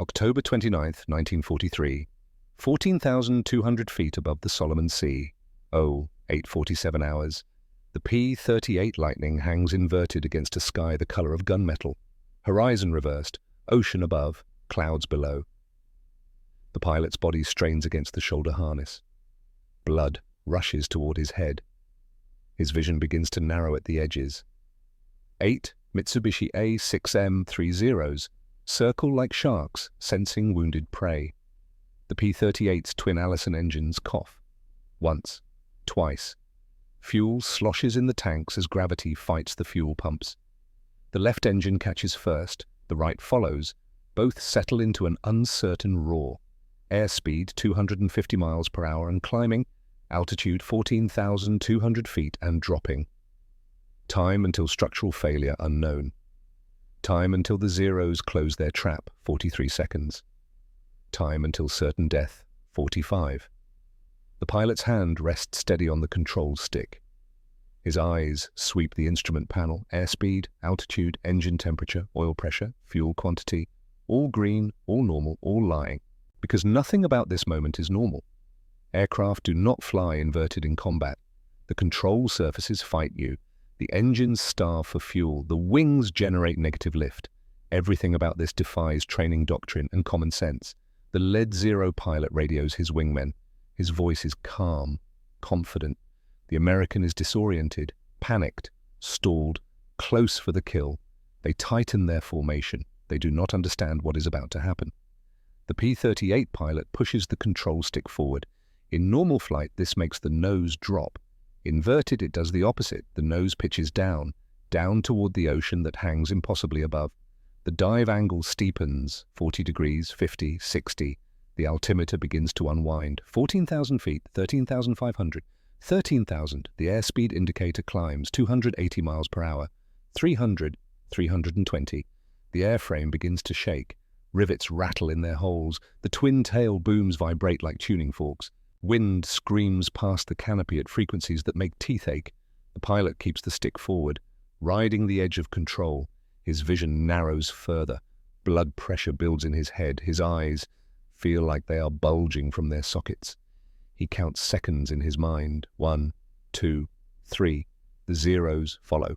October 29th, 1943, 14,200 feet above the Solomon Sea, 8:47 hours. The P-38 Lightning hangs inverted against a sky the color of gunmetal. Horizon reversed, ocean above, clouds below. The pilot's body strains against the shoulder harness. Blood rushes toward his head. His vision begins to narrow at the edges. 8 Mitsubishi A6M30s circle like sharks, sensing wounded prey. The P-38's twin Allison engines cough. Once, twice. Fuel sloshes in the tanks as gravity fights the fuel pumps. The left engine catches first, the right follows. Both settle into an uncertain roar. Airspeed 250 miles per hour and climbing, altitude 14,200 feet and dropping. Time until structural failure unknown. Time until the Zeros close their trap, 43 seconds. Time until certain death, 45. The pilot's hand rests steady on the control stick. His eyes sweep the instrument panel, airspeed, altitude, engine temperature, oil pressure, fuel quantity, all green, all normal, all lying, because nothing about this moment is normal. Aircraft do not fly inverted in combat. The control surfaces fight you. The engines starve for fuel. The wings generate negative lift. Everything about this defies training doctrine and common sense. The lead zero pilot radios his wingmen. His voice is calm, confident. The American is disoriented, panicked, stalled, close for the kill. They tighten their formation. They do not understand what is about to happen. The P-38 pilot pushes the control stick forward. In normal flight, this makes the nose drop. Inverted, it does the opposite. The nose pitches down toward the ocean that hangs impossibly above. The dive angle steepens, 40 degrees, 50, 60. The altimeter begins to unwind. 14,000 feet, 13,500, 13,000. The airspeed indicator climbs, 280 miles per hour, 300, 320. The airframe begins to shake. Rivets rattle in their holes. The twin tail booms vibrate like tuning forks. Wind screams past the canopy at frequencies that make teeth ache. The pilot keeps the stick forward, riding the edge of control. His vision narrows further. Blood pressure builds in his head. His eyes feel like they are bulging from their sockets. He counts seconds in his mind. 1, 2, 3. The Zeros follow.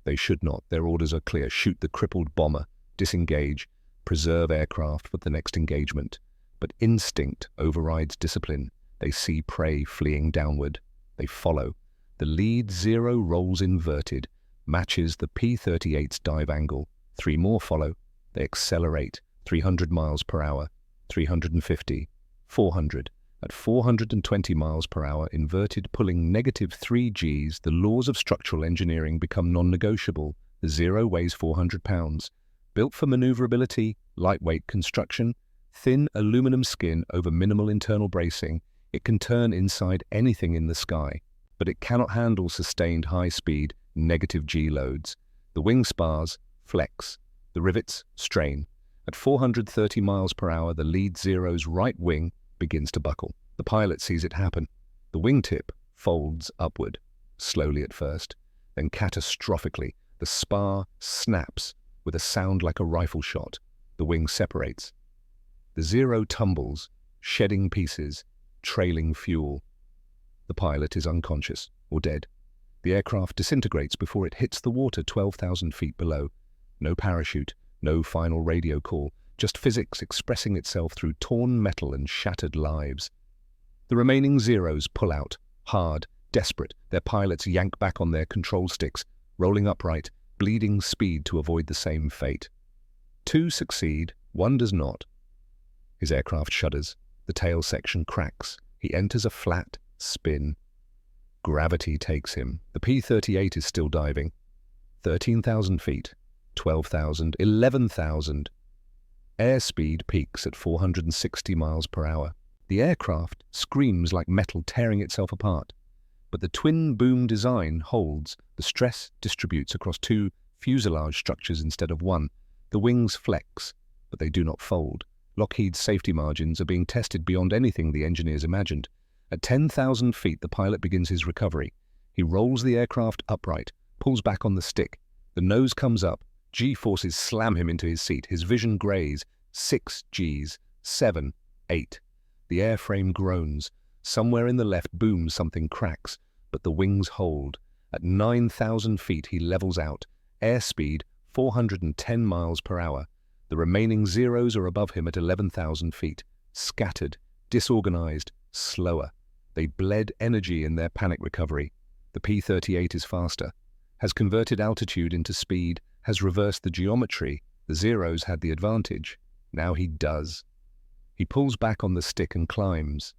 They should not. Their orders are clear. Shoot the crippled bomber. Disengage. Preserve aircraft for the next engagement. But instinct overrides discipline. They see prey fleeing downward. They follow. The lead Zero rolls inverted, matches the P-38's dive angle. 3 more follow. They accelerate, 300 miles per hour, 350, 400. At 420 miles per hour, inverted, pulling -3 Gs, the laws of structural engineering become non-negotiable. The Zero weighs 400 pounds. Built for maneuverability, lightweight construction, thin aluminum skin over minimal internal bracing, it can turn inside anything in the sky, but it cannot handle sustained high-speed, negative G loads. The wing spars flex, the rivets strain. At 430 miles per hour, the lead Zero's right wing begins to buckle. The pilot sees it happen. The wingtip folds upward, slowly at first, then catastrophically. The spar snaps with a sound like a rifle shot. The wing separates. The Zero tumbles, shedding pieces, trailing fuel. The pilot is unconscious or dead. The aircraft disintegrates before it hits the water 12,000 feet below. No parachute, no final radio call, just physics expressing itself through torn metal and shattered lives. The remaining Zeros pull out, hard, desperate. Their pilots yank back on their control sticks, rolling upright, bleeding speed to avoid the same fate. 2 succeed, 1 does not. His aircraft shudders. The tail section cracks. He enters a flat spin. Gravity takes him. The P-38 is still diving. 13,000 feet, 12,000, 11,000. Airspeed peaks at 460 miles per hour. The aircraft screams like metal tearing itself apart. But the twin boom design holds. The stress distributes across 2 fuselage structures instead of 1. The wings flex, but they do not fold. Lockheed's safety margins are being tested beyond anything the engineers imagined. At 10,000 feet, the pilot begins his recovery. He rolls the aircraft upright, pulls back on the stick. The nose comes up. G-forces slam him into his seat. His vision grays. 6 Gs, 7, 8. The airframe groans. Somewhere in the left boom something cracks, but the wings hold. At 9,000 feet he levels out. Airspeed 410 miles per hour. The remaining zeros are above him at 11,000 feet. Scattered, disorganized, slower. They bled energy in their panic recovery. The P-38 is faster, has converted altitude into speed, has reversed the geometry. The zeros had the advantage. Now he does. He pulls back on the stick and climbs.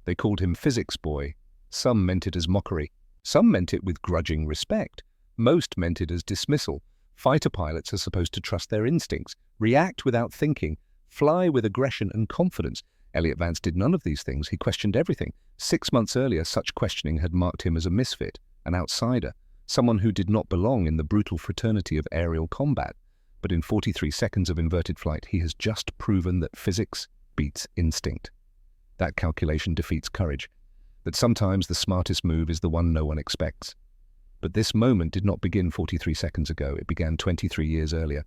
They called him physics boy. Some meant it as mockery. Some meant it with grudging respect. Most meant it as dismissal. Fighter pilots are supposed to trust their instincts, react without thinking, fly with aggression and confidence. Elliot Vance did none of these things. He questioned everything. 6 months earlier, such questioning had marked him as a misfit, an outsider, someone who did not belong in the brutal fraternity of aerial combat. But in 43 seconds of inverted flight, he has just proven that physics beats instinct. That calculation defeats courage, that sometimes the smartest move is the one no one expects. But this moment did not begin 43 seconds ago. It began 23 years earlier,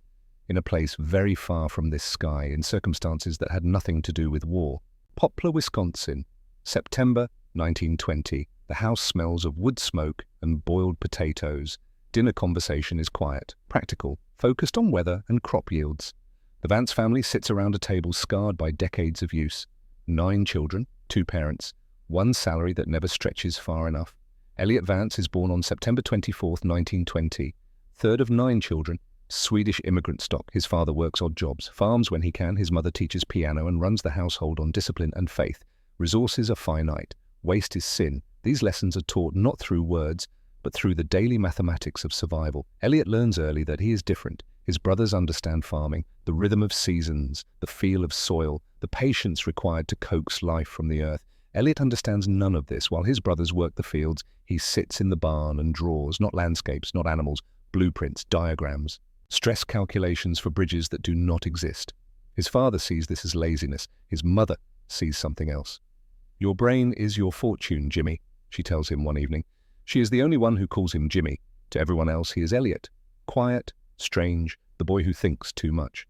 in a place very far from this sky, in circumstances that had nothing to do with war. Poplar, Wisconsin, September 1920. The house smells of wood smoke and boiled potatoes. Dinner conversation is quiet, practical, focused on weather and crop yields. The Vance family sits around a table scarred by decades of use. 9 children, 2 parents, 1 salary that never stretches far enough. Elliot Vance is born on September 24, 1920. Third of 9 children, Swedish immigrant stock. His father works odd jobs, farms when he can. His mother teaches piano and runs the household on discipline and faith. Resources are finite. Waste is sin. These lessons are taught not through words, but through the daily mathematics of survival. Elliot learns early that he is different. His brothers understand farming, the rhythm of seasons, the feel of soil, the patience required to coax life from the earth. Elliot understands none of this. While his brothers work the fields, he sits in the barn and draws, not landscapes, not animals, blueprints, diagrams, stress calculations for bridges that do not exist. His father sees this as laziness. His mother sees something else. "Your brain is your fortune, Jimmy," she tells him one evening. She is the only one who calls him Jimmy. To everyone else, he is Elliot. Quiet, strange, the boy who thinks too much.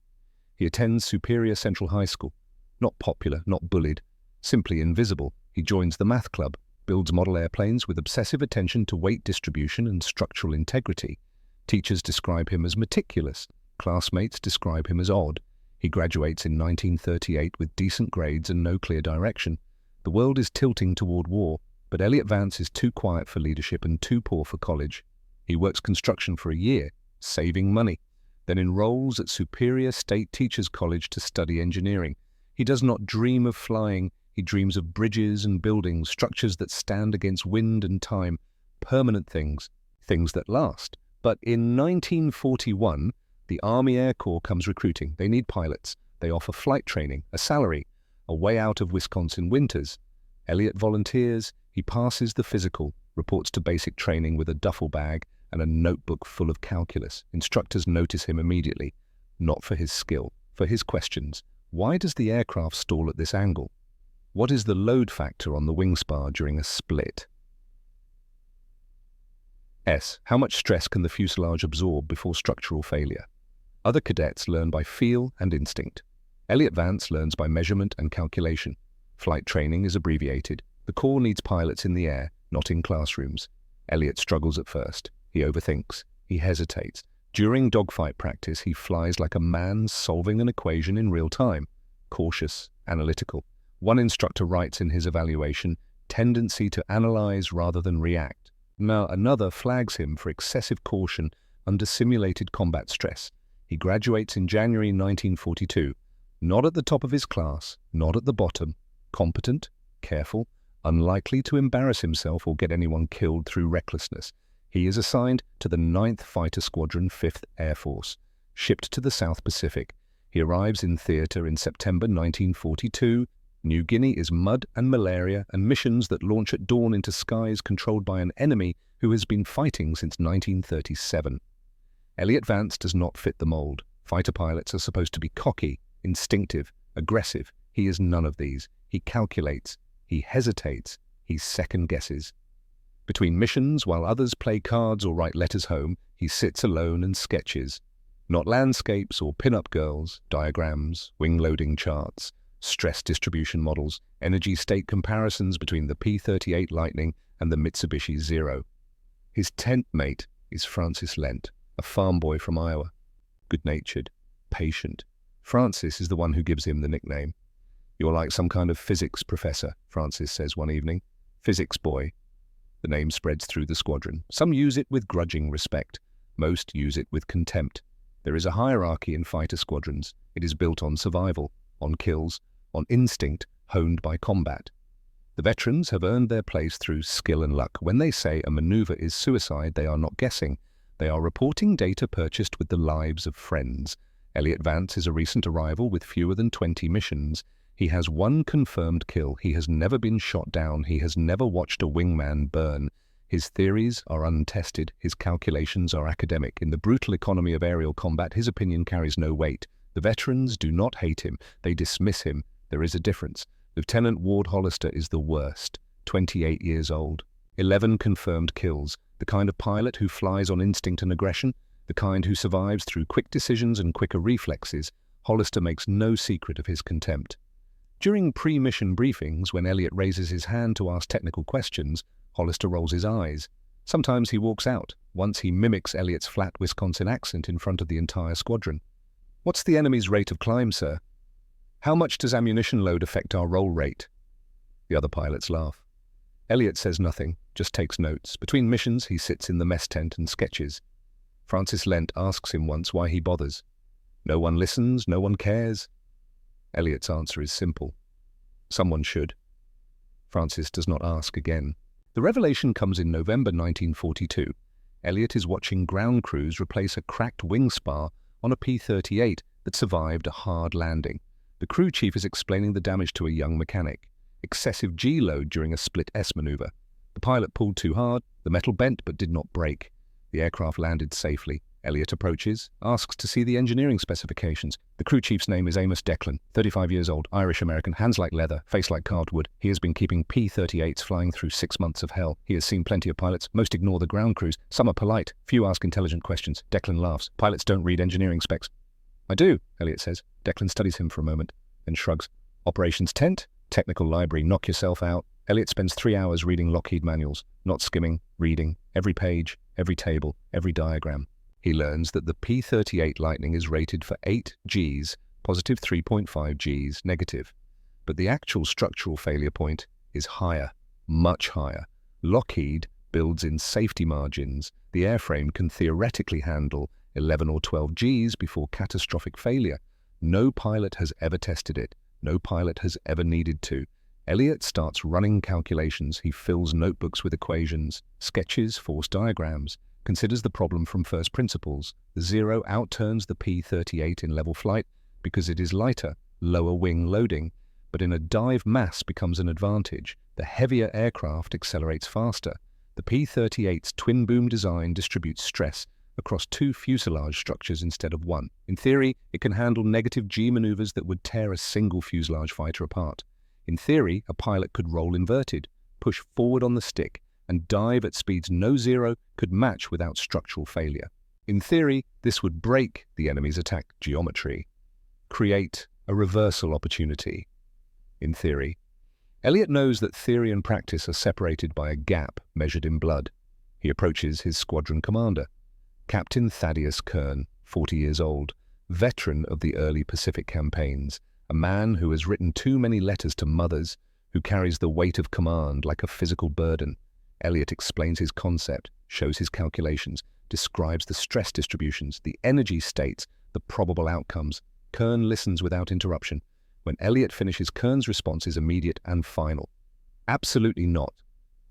He attends Superior Central High School. Not popular, not bullied, simply invisible. He joins the math club, builds model airplanes with obsessive attention to weight distribution and structural integrity. Teachers describe him as meticulous. Classmates describe him as odd. He graduates in 1938 with decent grades and no clear direction. The world is tilting toward war, but Elliot Vance is too quiet for leadership and too poor for college. He works construction for a year, saving money, then enrolls at Superior State Teachers College to study engineering. He does not dream of flying. He dreams of bridges and buildings, structures that stand against wind and time, permanent things, things that last. But in 1941, the Army Air Corps comes recruiting. They need pilots. They offer flight training, a salary, a way out of Wisconsin winters. Elliot volunteers. He passes the physical, reports to basic training with a duffel bag and a notebook full of calculus. Instructors notice him immediately, not for his skill, for his questions. Why does the aircraft stall at this angle? What is the load factor on the wing spar during a split? S. How much stress can the fuselage absorb before structural failure? Other cadets learn by feel and instinct. Elliot Vance learns by measurement and calculation. Flight training is abbreviated. The Corps needs pilots in the air, not in classrooms. Elliot struggles at first. He overthinks. He hesitates. During dogfight practice, he flies like a man solving an equation in real time. Cautious, analytical. One instructor writes in his evaluation, tendency to analyze rather than react. Now another flags him for excessive caution under simulated combat stress. He graduates in January 1942. Not at the top of his class, not at the bottom. Competent, careful, unlikely to embarrass himself or get anyone killed through recklessness. He is assigned to the 9th Fighter Squadron, 5th Air Force, shipped to the South Pacific. He arrives in theater in September 1942. New Guinea is mud and malaria and missions that launch at dawn into skies controlled by an enemy who has been fighting since 1937. Elliot Vance does not fit the mold. Fighter pilots are supposed to be cocky, instinctive, aggressive. He is none of these. He calculates. He hesitates. He second-guesses. Between missions, while others play cards or write letters home, he sits alone and sketches. Not landscapes or pin-up girls, diagrams, wing loading charts, stress distribution models, energy state comparisons between the P-38 Lightning and the Mitsubishi Zero. His tent mate is Francis Lent, a farm boy from Iowa. Good-natured, patient. Francis is the one who gives him the nickname. "You're like some kind of physics professor," Francis says one evening. "Physics boy." The name spreads through the squadron. Some use it with grudging respect. Most use it with contempt. There is a hierarchy in fighter squadrons. It is built on survival, on kills, on instinct honed by combat. The veterans have earned their place through skill and luck. When they say a maneuver is suicide, they are not guessing. They are reporting data purchased with the lives of friends. Elliot Vance is a recent arrival with fewer than 20 missions. He has one confirmed kill. He has never been shot down. He has never watched a wingman burn. His theories are untested. His calculations are academic. In the brutal economy of aerial combat, his opinion carries no weight. The veterans do not hate him. They dismiss him. There is a difference. Lieutenant Ward Hollister is the worst, 28 years old. 11 confirmed kills. The kind of pilot who flies on instinct and aggression. The kind who survives through quick decisions and quicker reflexes. Hollister makes no secret of his contempt. During pre-mission briefings, when Elliot raises his hand to ask technical questions, Hollister rolls his eyes. Sometimes he walks out. Once he mimics Elliot's flat Wisconsin accent in front of the entire squadron. "What's the enemy's rate of climb, sir?" "How much does ammunition load affect our roll rate?" The other pilots laugh. Elliot says nothing, just takes notes. Between missions, he sits in the mess tent and sketches. Francis Lent asks him once why he bothers. No one listens, no one cares. Elliot's answer is simple. Someone should. Francis does not ask again. The revelation comes in November 1942. Elliot is watching ground crews replace a cracked wing spar on a P-38 that survived a hard landing. The crew chief is explaining the damage to a young mechanic. Excessive G-load during a split S maneuver. The pilot pulled too hard, the metal bent but did not break. The aircraft landed safely. Elliot approaches, asks to see the engineering specifications. The crew chief's name is Amos Declan, 35 years old, Irish-American, hands like leather, face like carved wood. He has been keeping P-38s flying through 6 months of hell. He has seen plenty of pilots. Most ignore the ground crews. Some are polite. Few ask intelligent questions. Declan laughs. Pilots don't read engineering specs. "I do," Elliot says. Declan studies him for a moment, then shrugs. "Operations tent? Technical library, knock yourself out." Elliot spends 3 hours reading Lockheed manuals, not skimming, reading, every page, every table, every diagram. He learns that the P-38 Lightning is rated for 8 Gs, positive 3.5 Gs, negative. But the actual structural failure point is higher, much higher. Lockheed builds in safety margins. The airframe can theoretically handle 11 or 12 Gs before catastrophic failure. No pilot has ever tested it. No pilot has ever needed to. Elliot starts running calculations. He fills notebooks with equations, sketches, force diagrams, considers the problem from first principles. The Zero outturns the P-38 in level flight because it is lighter, lower wing loading, but in a dive mass becomes an advantage. The heavier aircraft accelerates faster. The P-38's twin-boom design distributes stress across 2 fuselage structures instead of 1. In theory, it can handle negative G maneuvers that would tear a single fuselage fighter apart. In theory, a pilot could roll inverted, push forward on the stick, and dive at speeds no Zero could match without structural failure. In theory, this would break the enemy's attack geometry, create a reversal opportunity. In theory. Elliot knows that theory and practice are separated by a gap measured in blood. He approaches his squadron commander, Captain Thaddeus Kern, 40 years old, veteran of the early Pacific campaigns, a man who has written too many letters to mothers, who carries the weight of command like a physical burden. Elliot explains his concept, shows his calculations, describes the stress distributions, the energy states, the probable outcomes. Kern listens without interruption. When Elliot finishes, Kern's response is immediate and final. Absolutely not.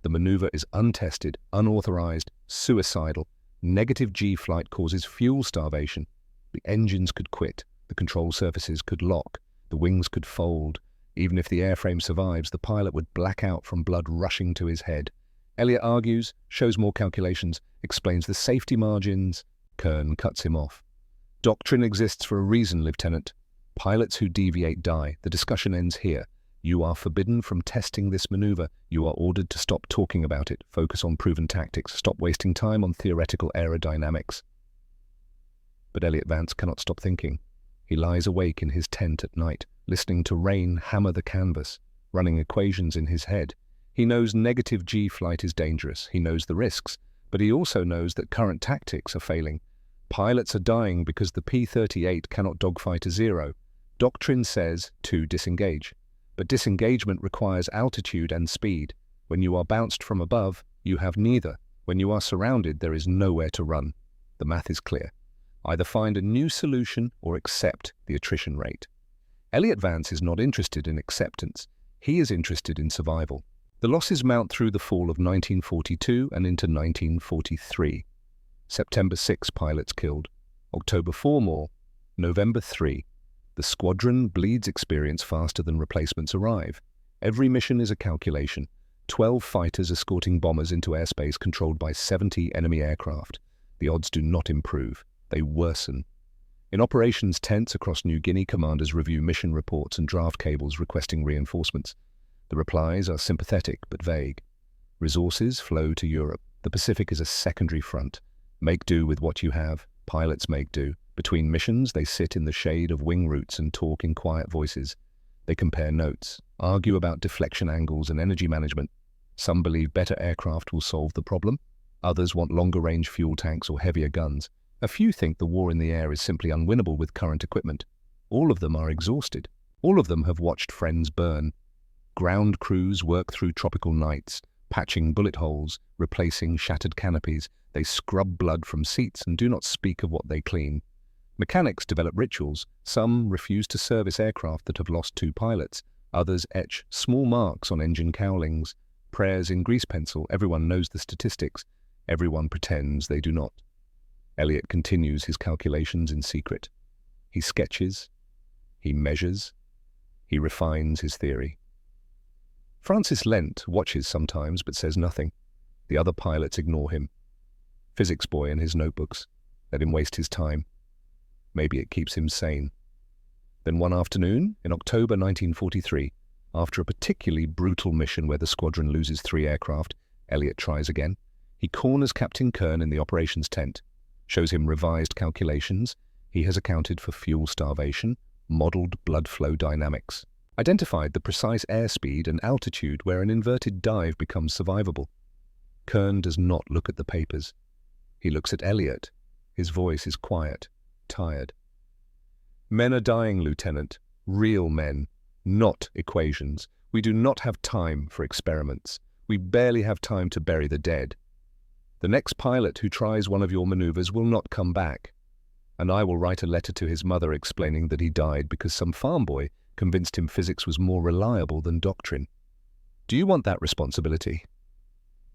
The maneuver is untested, unauthorized, suicidal. Negative G flight causes fuel starvation. The engines could quit. The control surfaces could lock. The wings could fold. Even if the airframe survives, the pilot would black out from blood rushing to his head. Elliot argues, shows more calculations, explains the safety margins. Kern cuts him off. "Doctrine exists for a reason, Lieutenant. Pilots who deviate die. The discussion ends here. You are forbidden from testing this maneuver. You are ordered to stop talking about it. Focus on proven tactics. Stop wasting time on theoretical aerodynamics." But Elliot Vance cannot stop thinking. He lies awake in his tent at night, listening to rain hammer the canvas, running equations in his head. He knows negative G flight is dangerous. He knows the risks, but he also knows that current tactics are failing. Pilots are dying because the P-38 cannot dogfight a zero. Doctrine says to disengage. But disengagement requires altitude and speed. When you are bounced from above, you have neither. When you are surrounded, there is nowhere to run. The math is clear. Either find a new solution or accept the attrition rate. Elliot Vance is not interested in acceptance. He is interested in survival. The losses mount through the fall of 1942 and into 1943. September 6 pilots killed. October 4 more. November 3. The squadron bleeds experience faster than replacements arrive. Every mission is a calculation. 12 fighters escorting bombers into airspace controlled by 70 enemy aircraft. The odds do not improve. They worsen. In operations tents across New Guinea, commanders review mission reports and draft cables requesting reinforcements. The replies are sympathetic but vague. Resources flow to Europe. The Pacific is a secondary front. Make do with what you have. Pilots make do. Between missions, they sit in the shade of wing roots and talk in quiet voices. They compare notes, argue about deflection angles and energy management. Some believe better aircraft will solve the problem. Others want longer-range fuel tanks or heavier guns. A few think the war in the air is simply unwinnable with current equipment. All of them are exhausted. All of them have watched friends burn. Ground crews work through tropical nights, patching bullet holes, replacing shattered canopies. They scrub blood from seats and do not speak of what they clean. Mechanics develop rituals. Some refuse to service aircraft that have lost 2 pilots. Others etch small marks on engine cowlings. Prayers in grease pencil. Everyone knows the statistics. Everyone pretends they do not. Elliot continues his calculations in secret. He sketches. He measures. He refines his theory. Francis Lent watches sometimes but says nothing. The other pilots ignore him. Physics boy in his notebooks. Let him waste his time. Maybe it keeps him sane. Then one afternoon, in October 1943, after a particularly brutal mission where the squadron loses 3 aircraft, Elliot tries again. He corners Captain Kern in the operations tent, shows him revised calculations. He has accounted for fuel starvation, modeled blood flow dynamics, identified the precise airspeed and altitude where an inverted dive becomes survivable. Kern does not look at the papers. He looks at Elliot. His voice is quiet, tired. Men are dying, Lieutenant. Real men, not equations. We do not have time for experiments. We barely have time to bury the dead. The next pilot who tries one of your maneuvers will not come back. And I will write a letter to his mother explaining that he died because some farm boy convinced him physics was more reliable than doctrine. Do you want that responsibility?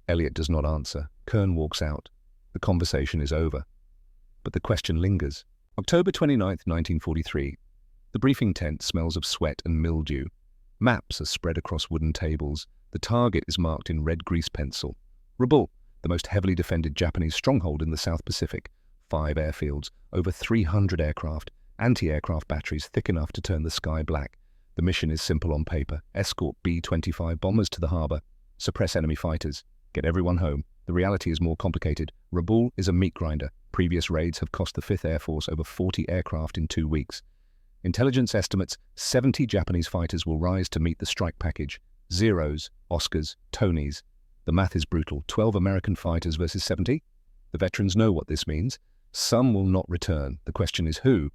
Elliot does not answer. Kern walks out. The conversation is over. But the question lingers. October 29, 1943. The briefing tent smells of sweat and mildew. Maps are spread across wooden tables. The target is marked in red grease pencil. Rabaul, the most heavily defended Japanese stronghold in the South Pacific. 5 airfields, over 300 aircraft, anti-aircraft batteries thick enough to turn the sky black. The mission is simple on paper. Escort B-25 bombers to the harbor. Suppress enemy fighters. Get everyone home. The reality is more complicated. Rabaul is a meat grinder. Previous raids have cost the 5th Air Force over 40 aircraft in 2 weeks. Intelligence estimates 70 Japanese fighters will rise to meet the strike package. Zeros, Oscars, Tonys. The math is brutal. 12 American fighters versus 70? The veterans know what this means. Some will not return. The question is who?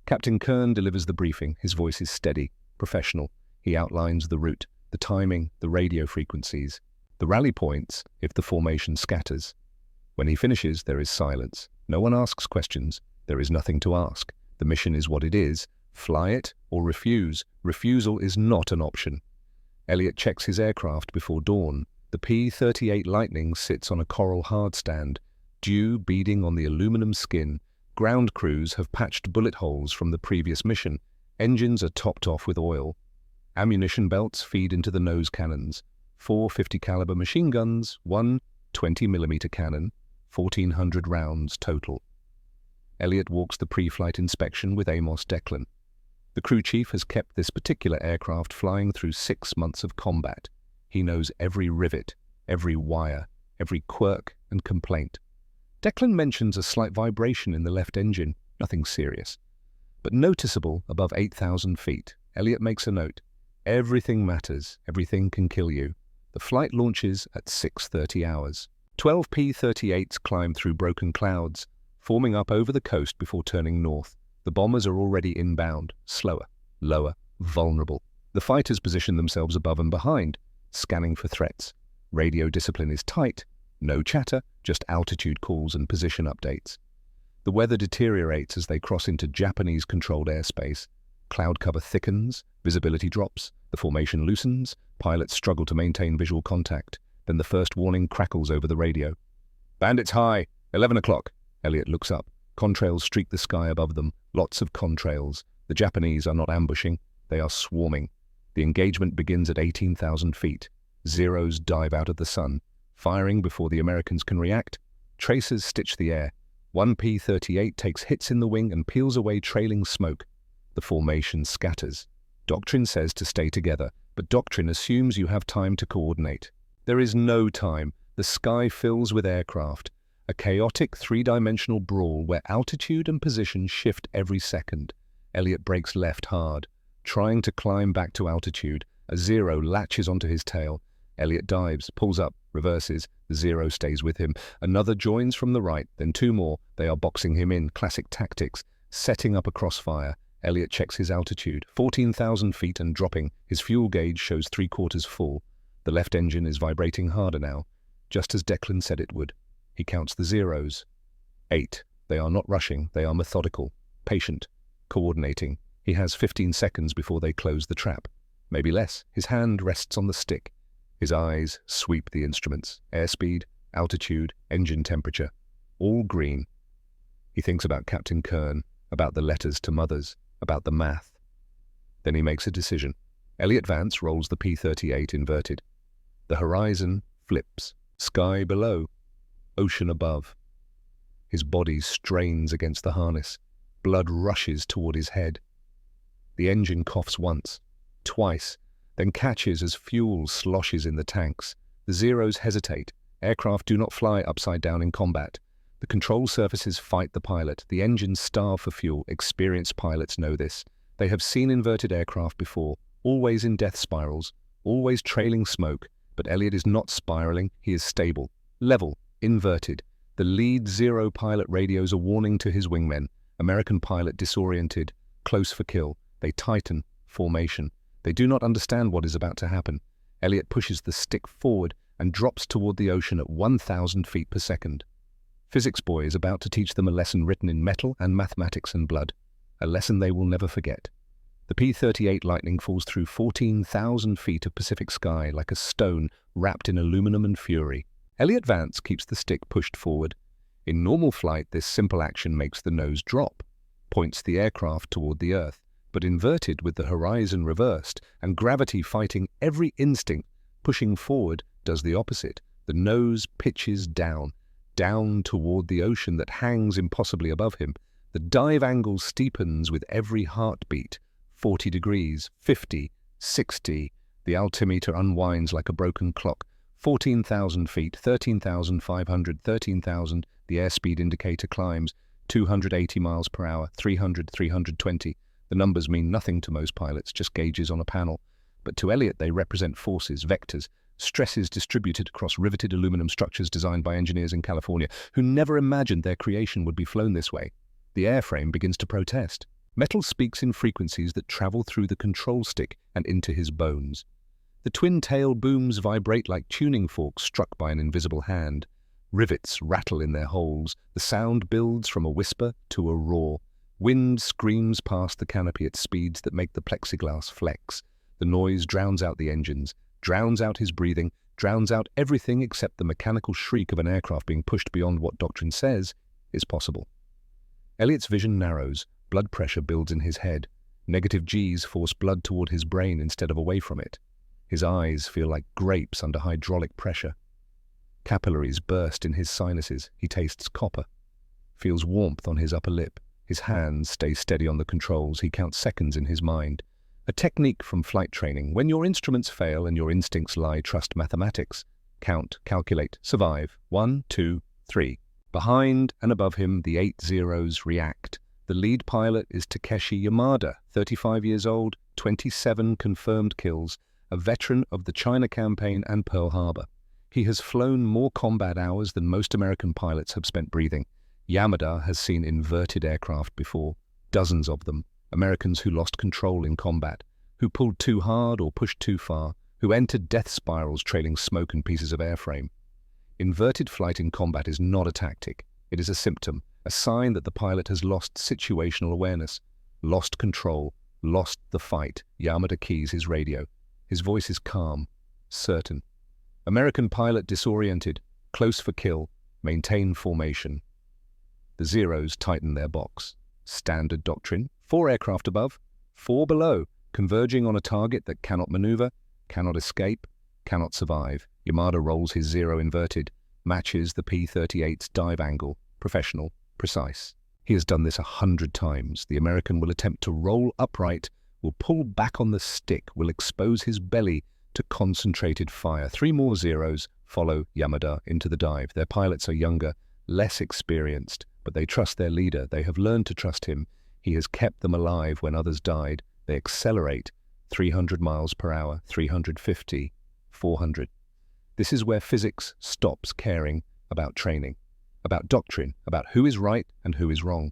Captain Kern delivers the briefing. His voice is steady, professional. He outlines the route, the timing, the radio frequencies, the rally points if the formation scatters. When he finishes, there is silence. No one asks questions. There is nothing to ask. The mission is what it is. Fly it or refuse. Refusal is not an option. Elliot checks his aircraft before dawn. The P-38 Lightning sits on a coral hardstand, dew beading on the aluminum skin. Ground crews have patched bullet holes from the previous mission. Engines are topped off with oil. Ammunition belts feed into the nose cannons. 4 50 caliber machine guns, 1 20mm cannon, 1,400 rounds total. Elliot walks the pre-flight inspection with Amos Declan. The crew chief has kept this particular aircraft flying through 6 months of combat. He knows every rivet, every wire, every quirk and complaint. Declan mentions a slight vibration in the left engine. Nothing serious. But noticeable above 8,000 feet. Elliot makes a note. Everything matters. Everything can kill you. The flight launches at 6:30 hours. 12 P-38s climb through broken clouds, forming up over the coast before turning north. The bombers are already inbound, slower, lower, vulnerable. The fighters position themselves above and behind, scanning for threats. Radio discipline is tight. No chatter, just altitude calls and position updates. The weather deteriorates as they cross into Japanese-controlled airspace. Cloud cover thickens, visibility drops, the formation loosens, pilots struggle to maintain visual contact. Then the first warning crackles over the radio. "Bandits high, 11 o'clock. Elliot looks up. Contrails streak the sky above them, lots of contrails. The Japanese are not ambushing, they are swarming. The engagement begins at 18,000 feet. Zeros dive out of the sun, firing before the Americans can react. Tracers stitch the air. 1 P-38 takes hits in the wing and peels away trailing smoke. The formation scatters. Doctrine says to stay together, but doctrine assumes you have time to coordinate. There is no time. The sky fills with aircraft. A chaotic three-dimensional brawl where altitude and position shift every second. Elliot brakes left hard, trying to climb back to altitude. A Zero latches onto his tail. Elliot dives, pulls up, reverses. The Zero stays with him. Another joins from the right, then two more. They are boxing him in, classic tactics, setting up a crossfire. Elliot checks his altitude, 14,000 feet and dropping. His fuel gauge shows 3/4 full. The left engine is vibrating harder now, just as Declan said it would. He counts the zeros. 8. They are not rushing, they are methodical, patient, coordinating. He has 15 seconds before they close the trap. Maybe less. His hand rests on the stick. His eyes sweep the instruments. Airspeed, altitude, engine temperature. All green. He thinks about Captain Kern, about the letters to mothers, about the math. Then he makes a decision. Elliot Vance rolls the P-38 inverted. The horizon flips. Sky below. Ocean above. His body strains against the harness. Blood rushes toward his head. The engine coughs once, twice, then catches as fuel sloshes in the tanks. The Zeros hesitate. Aircraft do not fly upside down in combat. The control surfaces fight the pilot. The engines starve for fuel. Experienced pilots know this. They have seen inverted aircraft before, always in death spirals, always trailing smoke. But Elliot is not spiraling. He is stable, level, inverted. The lead Zero pilot radios a warning to his wingmen. American pilot disoriented, close for kill. They tighten, formation. They do not understand what is about to happen. Elliot pushes the stick forward and drops toward the ocean at 1,000 feet per second. Physics boy is about to teach them a lesson written in metal and mathematics and blood. A lesson they will never forget. The P-38 Lightning falls through 14,000 feet of Pacific sky like a stone wrapped in aluminum and fury. Elliot Vance keeps the stick pushed forward. In normal flight, this simple action makes the nose drop, points the aircraft toward the Earth, but inverted with the horizon reversed and gravity fighting every instinct, pushing forward does the opposite. The nose pitches down, down toward the ocean that hangs impossibly above him. The dive angle steepens with every heartbeat. 40 degrees, 50, 60. The altimeter unwinds like a broken clock. 14,000 feet, 13,500, 13,000. The airspeed indicator climbs. 280 miles per hour, 300, 320. The numbers mean nothing to most pilots, just gauges on a panel. But to Elliot, they represent forces, vectors, stresses distributed across riveted aluminum structures designed by engineers in California who never imagined their creation would be flown this way. The airframe begins to protest. Metal speaks in frequencies that travel through the control stick and into his bones. The twin tail booms vibrate like tuning forks struck by an invisible hand. Rivets rattle in their holes. The sound builds from a whisper to a roar. Wind screams past the canopy at speeds that make the plexiglass flex. The noise drowns out the engines, drowns out his breathing, drowns out everything except the mechanical shriek of an aircraft being pushed beyond what doctrine says is possible. Elliot's vision narrows. Blood pressure builds in his head. Negative G's force blood toward his brain instead of away from it. His eyes feel like grapes under hydraulic pressure. Capillaries burst in his sinuses. He tastes copper. Feels warmth on his upper lip. His hands stay steady on the controls. He counts seconds in his mind. A technique from flight training. When your instruments fail and your instincts lie, trust mathematics. Count, calculate, survive. 1, 2, 3. Behind and above him, the 8 Zeros react. The lead pilot is Takeshi Yamada, 35 years old, 27 confirmed kills, a veteran of the China campaign and Pearl Harbor. He has flown more combat hours than most American pilots have spent breathing. Yamada has seen inverted aircraft before, dozens of them, Americans who lost control in combat, who pulled too hard or pushed too far, who entered death spirals trailing smoke and pieces of airframe. Inverted flight in combat is not a tactic. It is a symptom, a sign that the pilot has lost situational awareness, lost control, lost the fight. Yamada keys his radio. His voice is calm, certain. American pilot disoriented, close for kill, maintain formation. The Zeros tighten their box. Standard doctrine, 4 aircraft above, 4 below, converging on a target that cannot maneuver, cannot escape, cannot survive. Yamada rolls his Zero inverted, matches the P-38's dive angle, professional, precise. He has done this 100 times. The American will attempt to roll upright, will pull back on the stick, will expose his belly to concentrated fire. 3 more Zeros follow Yamada into the dive. Their pilots are younger, less experienced, but they trust their leader. They have learned to trust him. He has kept them alive when others died. They accelerate 300 miles per hour, 350, 400. This is where physics stops caring about training, about doctrine, about who is right and who is wrong.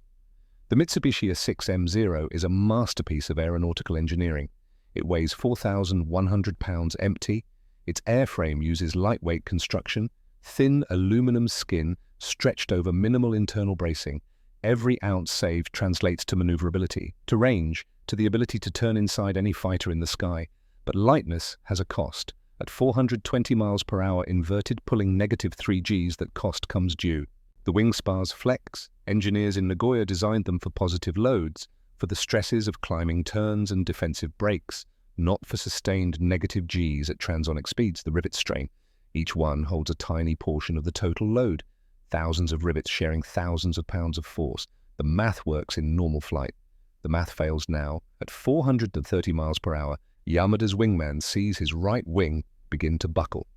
The Mitsubishi A6M0 is a masterpiece of aeronautical engineering. It weighs 4,100 pounds empty. Its airframe uses lightweight construction, thin aluminum skin stretched over minimal internal bracing. Every ounce saved translates to maneuverability, to range, to the ability to turn inside any fighter in the sky. But lightness has a cost. At 420 miles per hour inverted, pulling -3 Gs, that cost comes due. The wing spars flex. Engineers in Nagoya designed them for positive loads, for the stresses of climbing turns and defensive brakes, not for sustained negative Gs at transonic speeds, the rivet strain. Each one holds a tiny portion of the total load. Thousands of rivets sharing thousands of pounds of force. The math works in normal flight. The math fails now. At 430 miles per hour, Yamada's wingman sees his right wing begin to buckle.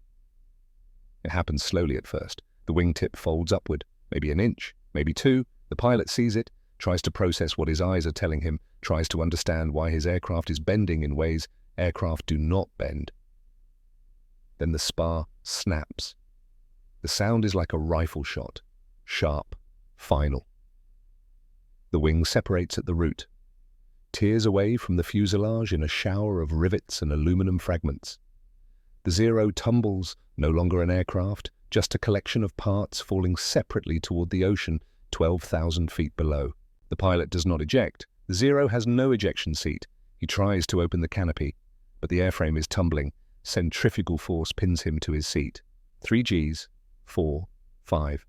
It happens slowly at first. The wingtip folds upward, maybe an inch, maybe 2. The pilot sees it, tries to process what his eyes are telling him, tries to understand why his aircraft is bending in ways aircraft do not bend. Then the spar snaps. The sound is like a rifle shot, sharp, final. The wing separates at the root, tears away from the fuselage in a shower of rivets and aluminum fragments. The Zero tumbles, no longer an aircraft, just a collection of parts falling separately toward the ocean 12,000 feet below. The pilot does not eject. The Zero has no ejection seat. He tries to open the canopy, but the airframe is tumbling. Centrifugal force pins him to his seat. 3 Gs, 4, 5.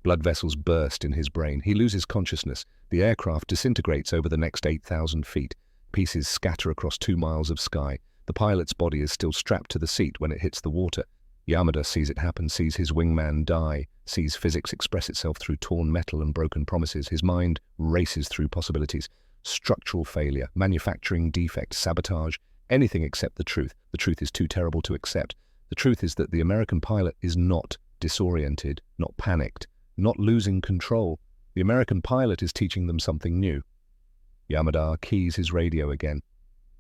Blood vessels burst in his brain. He loses consciousness. The aircraft disintegrates over the next 8,000 feet. Pieces scatter across 2 miles of sky. The pilot's body is still strapped to the seat when it hits the water. Yamada sees it happen, sees his wingman die, sees physics express itself through torn metal and broken promises. His mind races through possibilities. Structural failure, manufacturing defect, sabotage, anything except the truth. The truth is too terrible to accept. The truth is that the American pilot is not disoriented, not panicked, not losing control. The American pilot is teaching them something new. Yamada keys his radio again.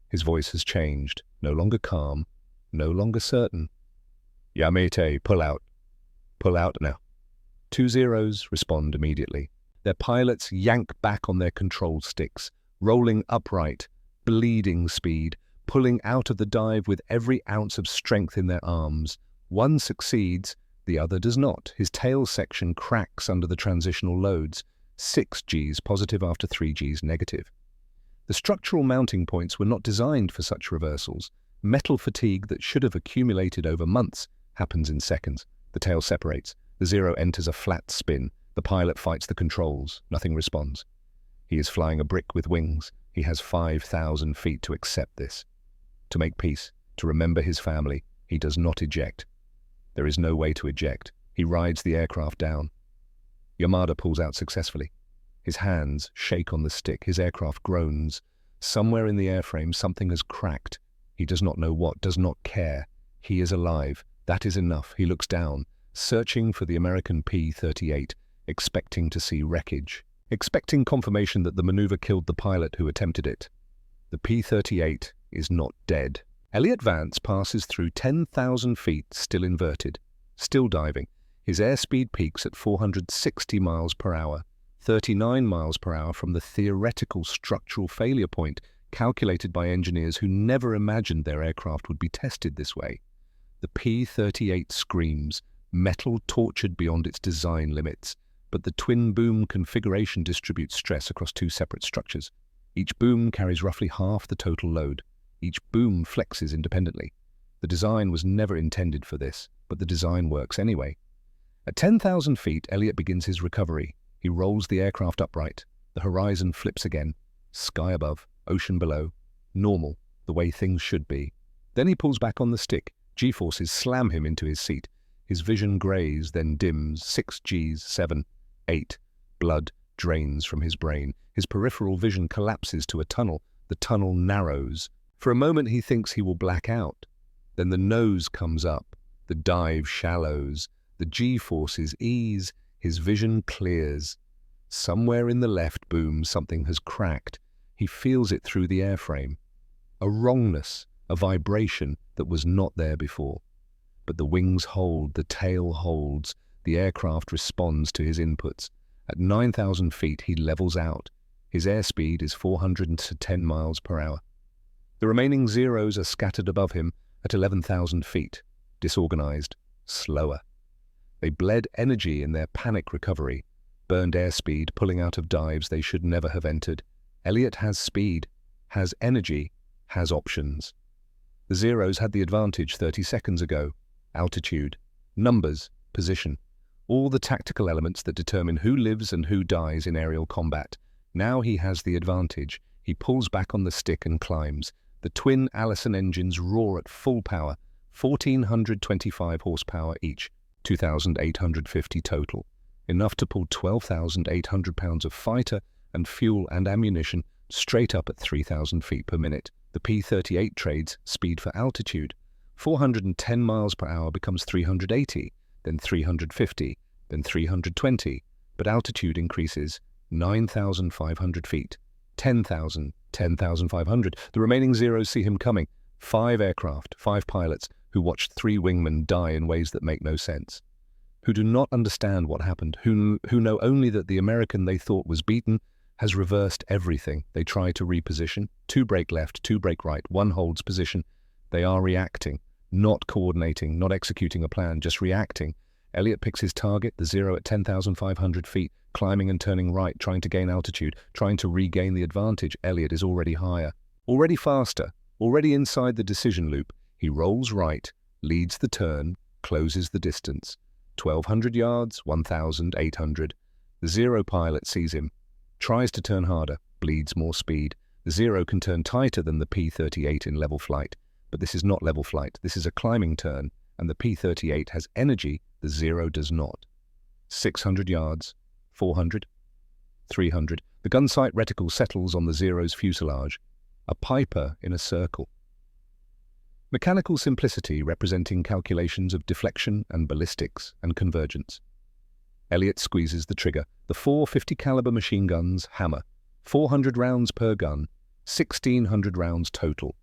His voice has changed, no longer calm, no longer certain. Yamete, pull out. Pull out now. 2 Zeros respond immediately. Their pilots yank back on their control sticks, rolling upright, bleeding speed, pulling out of the dive with every ounce of strength in their arms. One succeeds, the other does not. His tail section cracks under the transitional loads. 6 Gs positive after 3 Gs negative. The structural mounting points were not designed for such reversals. Metal fatigue that should have accumulated over months happens in seconds. The tail separates. The Zero enters a flat spin. The pilot fights the controls. Nothing responds. He is flying a brick with wings. He has 5,000 feet to accept this. To make peace, to remember his family, he does not eject. There is no way to eject. He rides the aircraft down. Yamada pulls out successfully. His hands shake on the stick. His aircraft groans. Somewhere in the airframe, something has cracked. He does not know what, does not care. He is alive. That is enough. He looks down, searching for the American P-38, expecting to see wreckage. expecting confirmation that the maneuver killed the pilot who attempted it. The P-38 is not dead. Elliot Vance passes through 10,000 feet, still inverted, still diving. His airspeed peaks at 460 miles per hour, 39 miles per hour from the theoretical structural failure point calculated by engineers who never imagined their aircraft would be tested this way. The P-38 screams, metal tortured beyond its design limits, but the twin-boom configuration distributes stress across two separate structures. Each boom carries roughly half the total load. Each boom flexes independently. The design was never intended for this, but the design works anyway. At 10,000 feet, Elliot begins his recovery. He rolls the aircraft upright. The horizon flips again. Sky above, ocean below. Normal, the way things should be. Then he pulls back on the stick. G-forces slam him into his seat. His vision grays, then dims. 6 Gs, 7, 8. Blood drains from his brain. His peripheral vision collapses to a tunnel. The tunnel narrows. For a moment he thinks he will black out. Then the nose comes up. The dive shallows. The G-forces ease. His vision clears. Somewhere in the left boom something has cracked. He feels it through the airframe. A wrongness, a vibration that was not there before. But the wings hold, the tail holds. The aircraft responds to his inputs. At 9,000 feet he levels out. His airspeed is 410 miles per hour. The remaining Zeros are scattered above him at 11,000 feet, disorganized, slower. They bled energy in their panic recovery, burned airspeed, pulling out of dives they should never have entered. Elliot has speed, has energy, has options. The Zeros had the advantage 30 seconds ago. Altitude, numbers, position, all the tactical elements that determine who lives and who dies in aerial combat. Now he has the advantage. He pulls back on the stick and climbs. The twin Allison engines roar at full power, 1,425 horsepower each, 2,850 total, enough to pull 12,800 pounds of fighter and fuel and ammunition straight up at 3,000 feet per minute. The P-38 trades speed for altitude. 410 miles per hour becomes 380, then 350, then 320, but altitude increases 9,500 feet, 10,000, 10,500. The remaining Zeros see him coming. 5 aircraft, 5 pilots, who watched 3 wingmen die in ways that make no sense, who do not understand what happened, who know only that the American they thought was beaten has reversed everything. They try to reposition. 2 brake left, 2 brake right, 1 holds position. They are reacting, not coordinating, not executing a plan, just reacting. Elliot picks his target, the Zero at 10,500 feet, climbing and turning right, trying to gain altitude, trying to regain the advantage. Elliot is already higher, already faster, already inside the decision loop. He rolls right, leads the turn, closes the distance. 1,200 yards, 1,800. The Zero pilot sees him, tries to turn harder, bleeds more speed. The Zero can turn tighter than the P-38 in level flight, but this is not level flight. This is a climbing turn, and the P-38 has energy the Zero does not. 600 yards, 400, 300. The gun sight reticle settles on the Zero's fuselage, a Piper in a circle. Mechanical simplicity representing calculations of deflection and ballistics and convergence. Elliot squeezes the trigger. The 450 caliber machine guns hammer. 400 rounds per gun, 1,600 rounds total.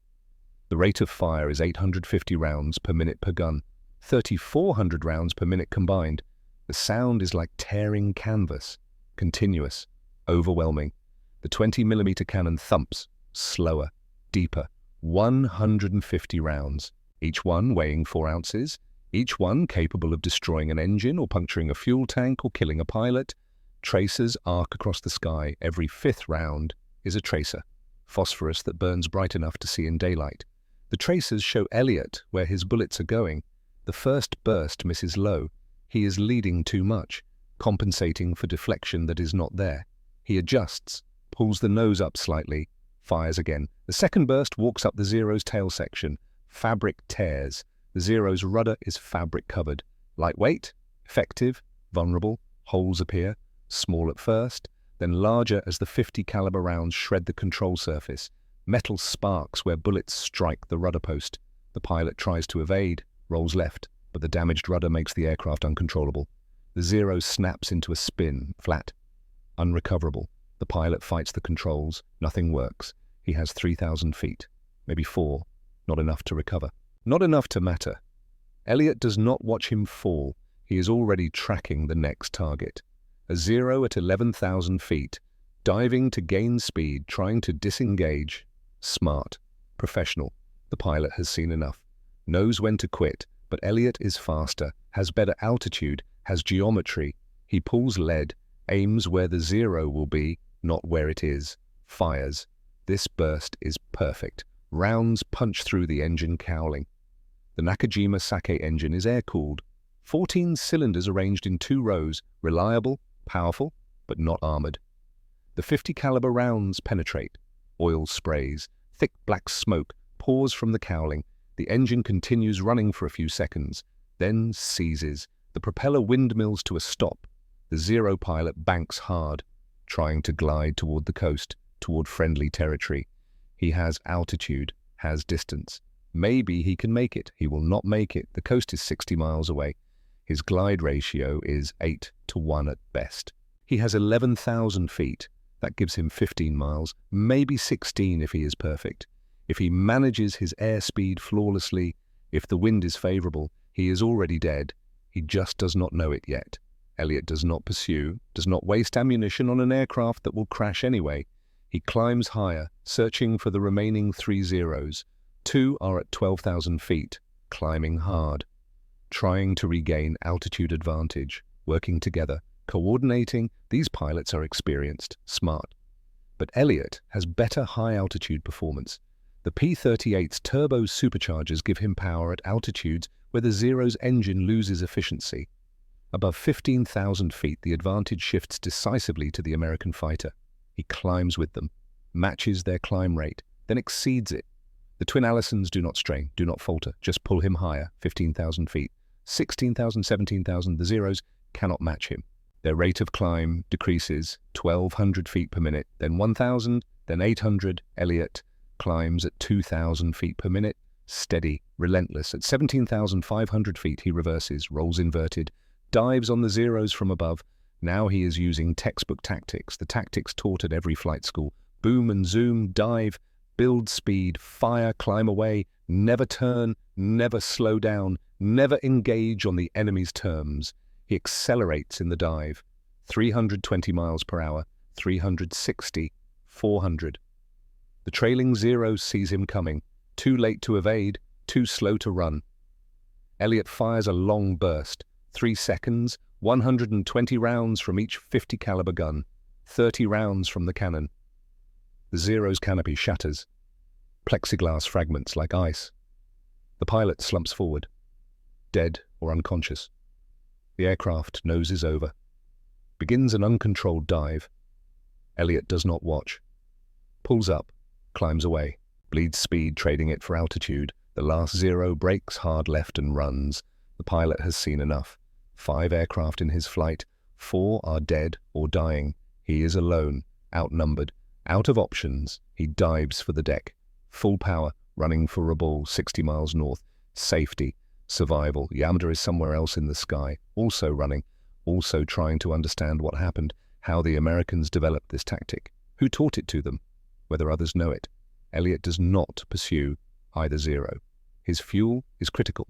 The rate of fire is 850 rounds per minute per gun, 3,400 rounds per minute combined. The sound is like tearing canvas, continuous, overwhelming. The 20mm cannon thumps, slower, deeper, 150 rounds, each one weighing 4 ounces, each one capable of destroying an engine or puncturing a fuel tank or killing a pilot. Tracers arc across the sky. Every 5th round is a tracer, phosphorus that burns bright enough to see in daylight. The tracers show Elliot where his bullets are going. The first burst misses low. He is leading too much, compensating for deflection that is not there. He adjusts, pulls the nose up slightly, fires again. The second burst walks up the Zero's tail section. Fabric tears. The Zero's rudder is fabric covered. Lightweight, effective, vulnerable. Holes appear, small at first, then larger as the 50 caliber rounds shred the control surface. Metal sparks where bullets strike the rudder post. The pilot tries to evade, rolls left, but the damaged rudder makes the aircraft uncontrollable. The Zero snaps into a spin, flat. unrecoverable. The pilot fights the controls. Nothing works. He has 3,000 feet. Maybe 4. Not enough to recover. Not enough to matter. Elliot does not watch him fall. He is already tracking the next target. A 0 at 11,000 feet. Diving to gain speed, trying to disengage. Smart. Professional. The pilot has seen enough. Knows when to quit, but Elliot is faster, has better altitude, has geometry. He pulls lead, aims where the 0 will be, not where it is. Fires. This burst is perfect. Rounds punch through the engine cowling. The Nakajima Sake engine is air-cooled. 14 cylinders arranged in 2 rows, reliable, powerful, but not armored. The 50 caliber rounds penetrate. Oil sprays. Thick black smoke pours from the cowling. The engine continues running for a few seconds, then ceases. The propeller windmills to a stop. The 0 pilot banks hard, trying to glide toward the coast, toward friendly territory. He has altitude, has distance. Maybe he can make it. He will not make it. The coast is 60 miles away. His glide ratio is 8-to-1 at best. He has 11,000 feet. That gives him 15 miles, maybe 16 if he is perfect. If he manages his airspeed flawlessly, if the wind is favorable, he is already dead. He just does not know it yet. Elliot does not pursue, does not waste ammunition on an aircraft that will crash anyway. He climbs higher, searching for the remaining 3 zeros. 2 are at 12,000 feet, climbing hard, trying to regain altitude advantage, working together, coordinating. These pilots are experienced, smart. But Elliot has better high-altitude performance. The P-38's turbo superchargers give him power at altitudes where the 0's engine loses efficiency. Above 15,000 feet, the advantage shifts decisively to the American fighter. He climbs with them, matches their climb rate, then exceeds it. The twin Allisons do not strain, do not falter, just pull him higher, 15,000 feet. 16,000, 17,000, the 0's cannot match him. Their rate of climb decreases, 1,200 feet per minute, then 1,000, then 800. Elliot climbs at 2,000 feet per minute, steady, relentless. At 17,500 feet, he reverses, rolls inverted, dives on the 0's from above. Now he is using textbook tactics, the tactics taught at every flight school. Boom and zoom, dive, build speed, fire, climb away, never turn, never slow down, never engage on the enemy's terms. He accelerates in the dive. 320 miles per hour, 360, 400. The trailing 0 sees him coming, too late to evade, too slow to run. Elliot fires a long burst, 3 seconds, 120 rounds from each 50 caliber gun, 30 rounds from the cannon. The 0's canopy shatters, plexiglass fragments like ice. The pilot slumps forward, dead or unconscious. The aircraft noses over, begins an uncontrolled dive. Elliot does not watch, pulls up, climbs away, bleeds speed, trading it for altitude. The last 0 brakes hard left and runs. The pilot has seen enough. 5 aircraft in his flight, 4 are dead or dying. He is alone, outnumbered, out of options. He dives for the deck. Full power, running for Rabaul, 60 miles north. Safety, survival. Yamada is somewhere else in the sky, also running, also trying to understand what happened, how the Americans developed this tactic, who taught it to them, whether others know it. Elliot does not pursue either 0. His fuel is critical.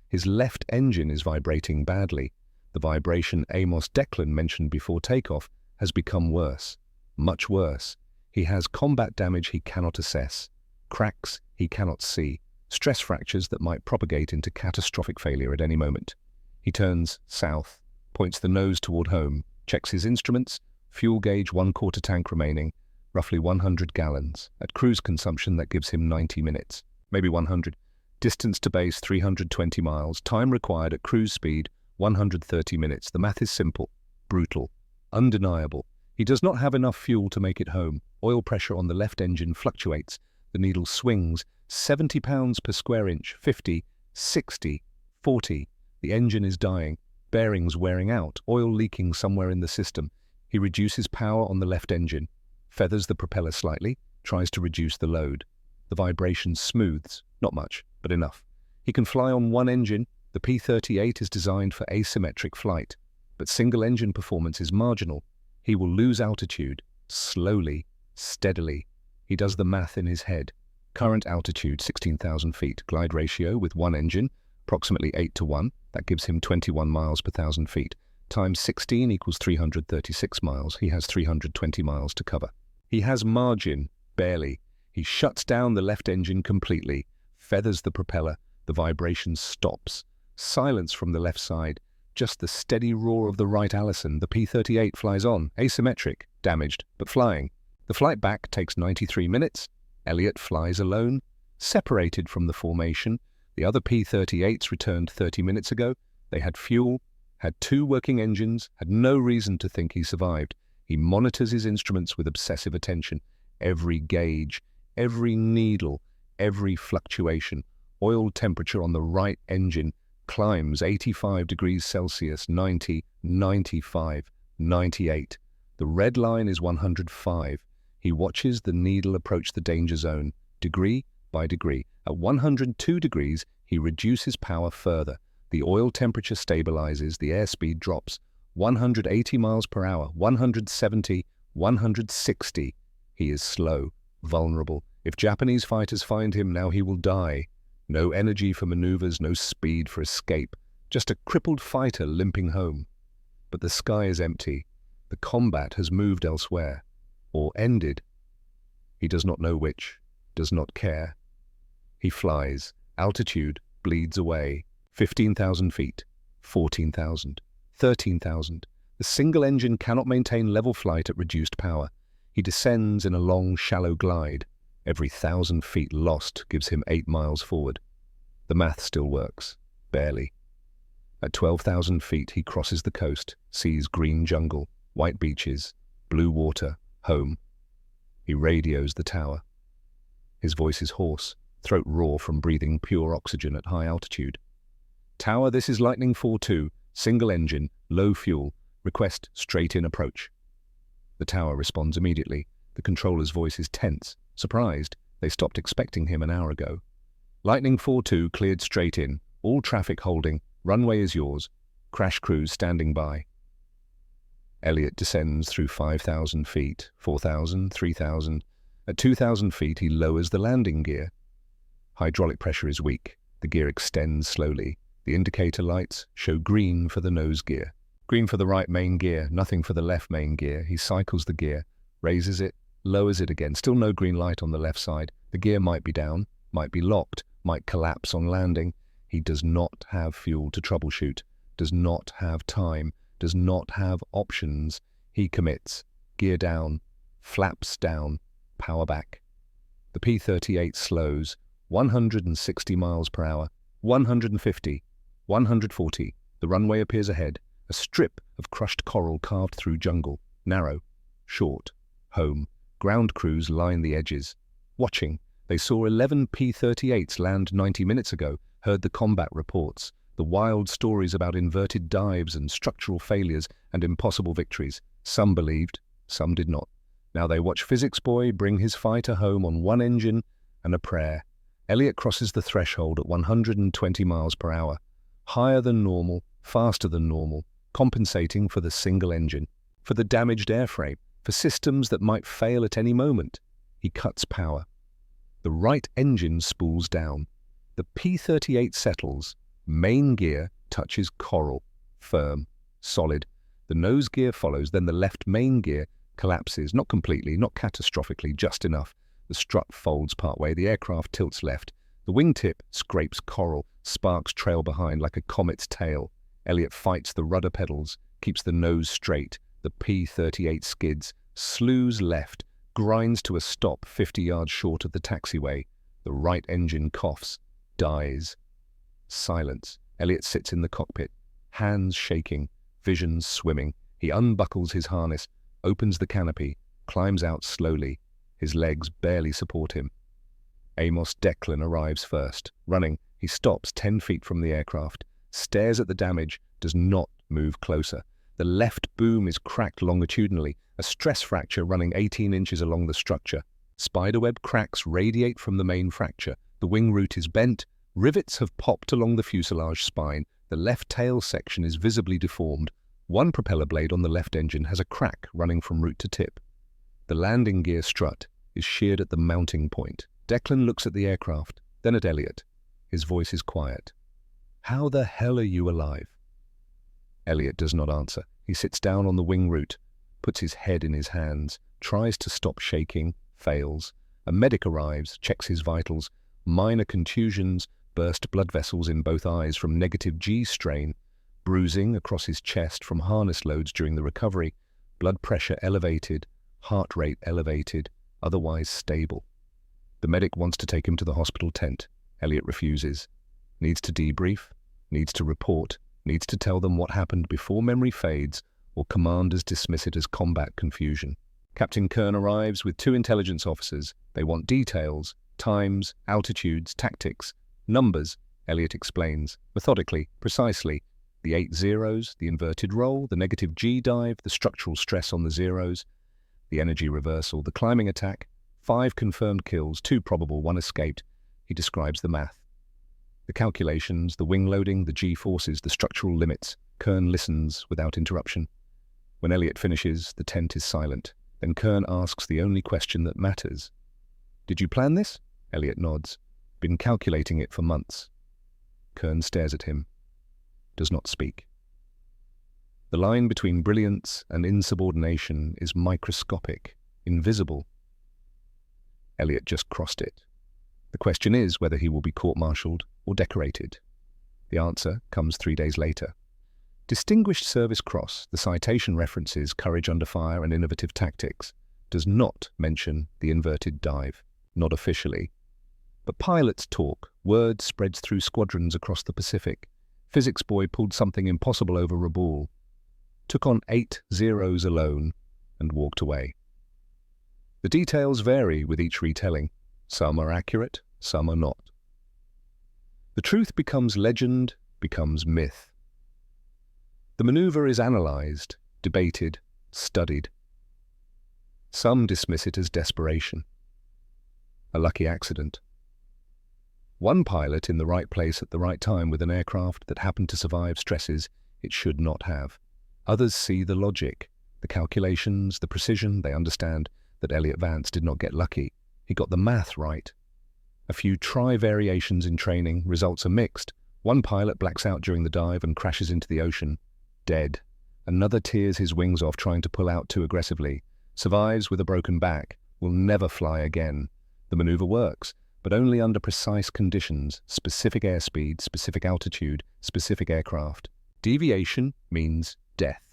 His left engine is vibrating badly. The vibration Amos Declan mentioned before takeoff has become worse, much worse. He has combat damage he cannot assess, cracks he cannot see, stress fractures that might propagate into catastrophic failure at any moment. He turns south, points the nose toward home, checks his instruments, fuel gauge 1/4 tank remaining, roughly 100 gallons. At cruise consumption, that gives him 90 minutes, maybe 100. Distance to base 320 miles, time required at cruise speed 130 minutes. The math is simple, brutal, undeniable. He does not have enough fuel to make it home. Oil pressure on the left engine fluctuates. The needle swings, 70 pounds per square inch, 50, 60, 40. The engine is dying, bearings wearing out, oil leaking somewhere in the system. He reduces power on the left engine, feathers the propeller slightly, tries to reduce the load. The vibration smooths, not much, but enough. He can fly on one engine. The P-38 is designed for asymmetric flight, but single engine performance is marginal. He will lose altitude, slowly, steadily. He does the math in his head. Current altitude, 16,000 feet. Glide ratio with one engine, approximately 8:1. That gives him 21 miles per 1,000 feet. Times 16 equals 336 miles. He has 320 miles to cover. He has margin, barely. He shuts down the left engine completely, feathers the propeller, the vibration stops. Silence from the left side, just the steady roar of the right Allison. The P-38 flies on, asymmetric, damaged, but flying. The flight back takes 93 minutes. Elliot flies alone, separated from the formation. The other P-38s returned 30 minutes ago. They had fuel, had 2 working engines, had no reason to think he survived. He monitors his instruments with obsessive attention. Every gauge, every needle, every fluctuation. Oil temperature on the right engine climbs 85 degrees Celsius, 90, 95, 98. The red line is 105. He watches the needle approach the danger zone, degree by degree. At 102 degrees, he reduces power further. The oil temperature stabilizes, the airspeed drops. 180 miles per hour, 170, 160. He is slow, vulnerable. If Japanese fighters find him, now he will die. No energy for maneuvers, no speed for escape. Just a crippled fighter limping home. But the sky is empty. The combat has moved elsewhere. Or ended. He does not know which, does not care. He flies. Altitude bleeds away. 15,000 feet, 14,000, 13,000. The single engine cannot maintain level flight at reduced power. He descends in a long, shallow glide. Every 1,000 feet lost gives him 8 miles forward. The math still works, barely. At 12,000 feet, he crosses the coast, sees green jungle, white beaches, blue water, home. He radios the tower. His voice is hoarse, throat raw from breathing pure oxygen at high altitude. Tower, this is Lightning 4-2, single engine, low fuel, request straight-in approach. The tower responds immediately. The controller's voice is tense, surprised. They stopped expecting him an hour ago. Lightning 4-2 cleared straight in, all traffic holding, runway is yours, crash crews standing by. Elliot descends through 5,000 feet, 4,000, 3,000. At 2,000 feet, he lowers the landing gear. Hydraulic pressure is weak. The gear extends slowly. The indicator lights show green for the nose gear. Green for the right main gear, nothing for the left main gear. He cycles the gear, raises it, lowers it again. Still no green light on the left side. The gear might be down, might be locked, might collapse on landing. He does not have fuel to troubleshoot, does not have time, does not have options. He commits. Gear down, flaps down, power back. The P-38 slows, 160 miles per hour, 150, 140. The runway appears ahead, a strip of crushed coral carved through jungle, narrow, short, home. Ground crews line the edges. Watching, they saw 11 P-38s land 90 minutes ago, heard the combat reports, the wild stories about inverted dives and structural failures and impossible victories. Some believed, some did not. Now they watch Physics Boy bring his fighter home on one engine and a prayer. Elliot crosses the threshold at 120 miles per hour, higher than normal, faster than normal, compensating for the single engine, for the damaged airframe, for systems that might fail at any moment. He cuts power. The right engine spools down. The P-38 settles. Main gear touches coral, firm, solid. The nose gear follows, then the left main gear collapses, not completely, not catastrophically, just enough. The strut folds partway, the aircraft tilts left. The wingtip scrapes coral, sparks trail behind like a comet's tail. Elliot fights the rudder pedals, keeps the nose straight. The P-38 skids, slews left, grinds to a stop 50 yards short of the taxiway. The right engine coughs, dies. Silence. Elliot sits in the cockpit, hands shaking, visions swimming. He unbuckles his harness, opens the canopy, climbs out slowly. His legs barely support him. Amos Declan arrives first. Running, he stops 10 feet from the aircraft, stares at the damage, does not move closer. The left boom is cracked longitudinally, a stress fracture running 18 inches along the structure. Spiderweb cracks radiate from the main fracture. The wing root is bent. Rivets have popped along the fuselage spine. The left tail section is visibly deformed. One propeller blade on the left engine has a crack running from root to tip. The landing gear strut is sheared at the mounting point. Declan looks at the aircraft, then at Elliot. His voice is quiet. "How the hell are you alive?" Elliot does not answer. He sits down on the wing root, puts his head in his hands, tries to stop shaking, fails. A medic arrives, checks his vitals. Minor contusions, burst blood vessels in both eyes from negative G strain, bruising across his chest from harness loads during the recovery, blood pressure elevated, heart rate elevated, otherwise stable. The medic wants to take him to the hospital tent. Elliot refuses. Needs to debrief, needs to report, needs to tell them what happened before memory fades or commanders dismiss it as combat confusion. Captain Kern arrives with 2 intelligence officers. They want details, times, altitudes, tactics, numbers, Elliot explains, methodically, precisely. The 8 zeros, the inverted roll, the negative G dive, the structural stress on the zeros, the energy reversal, the climbing attack, 5 confirmed kills, 2 probable, 1 escaped. He describes the math. The calculations, the wing loading, the G forces, the structural limits. Kern listens without interruption. When Elliot finishes, the tent is silent. Then Kern asks the only question that matters. "Did you plan this?" Elliot nods. "Been calculating it for months." Kern stares at him. Does not speak. The line between brilliance and insubordination is microscopic, invisible. Elliot just crossed it. The question is whether he will be court-martialed or decorated. The answer comes 3 days later. Distinguished Service Cross, the citation references courage under fire and innovative tactics, does not mention the inverted dive, not officially. But pilots talk, word spreads through squadrons across the Pacific. Physics boy pulled something impossible over Rabaul, took on 8 zeros alone, and walked away. The details vary with each retelling. Some are accurate, some are not. The truth becomes legend, becomes myth. The maneuver is analyzed, debated, studied. Some dismiss it as desperation. A lucky accident. One pilot in the right place at the right time with an aircraft that happened to survive stresses it should not have. Others see the logic, the calculations, the precision. They understand that Elliot Vance did not get lucky. He got the math right. A few tri-variations in training, results are mixed. One pilot blacks out during the dive and crashes into the ocean. Dead. Another tears his wings off trying to pull out too aggressively. Survives with a broken back. Will never fly again. The maneuver works, but only under precise conditions, specific airspeed, specific altitude, specific aircraft. Deviation means death.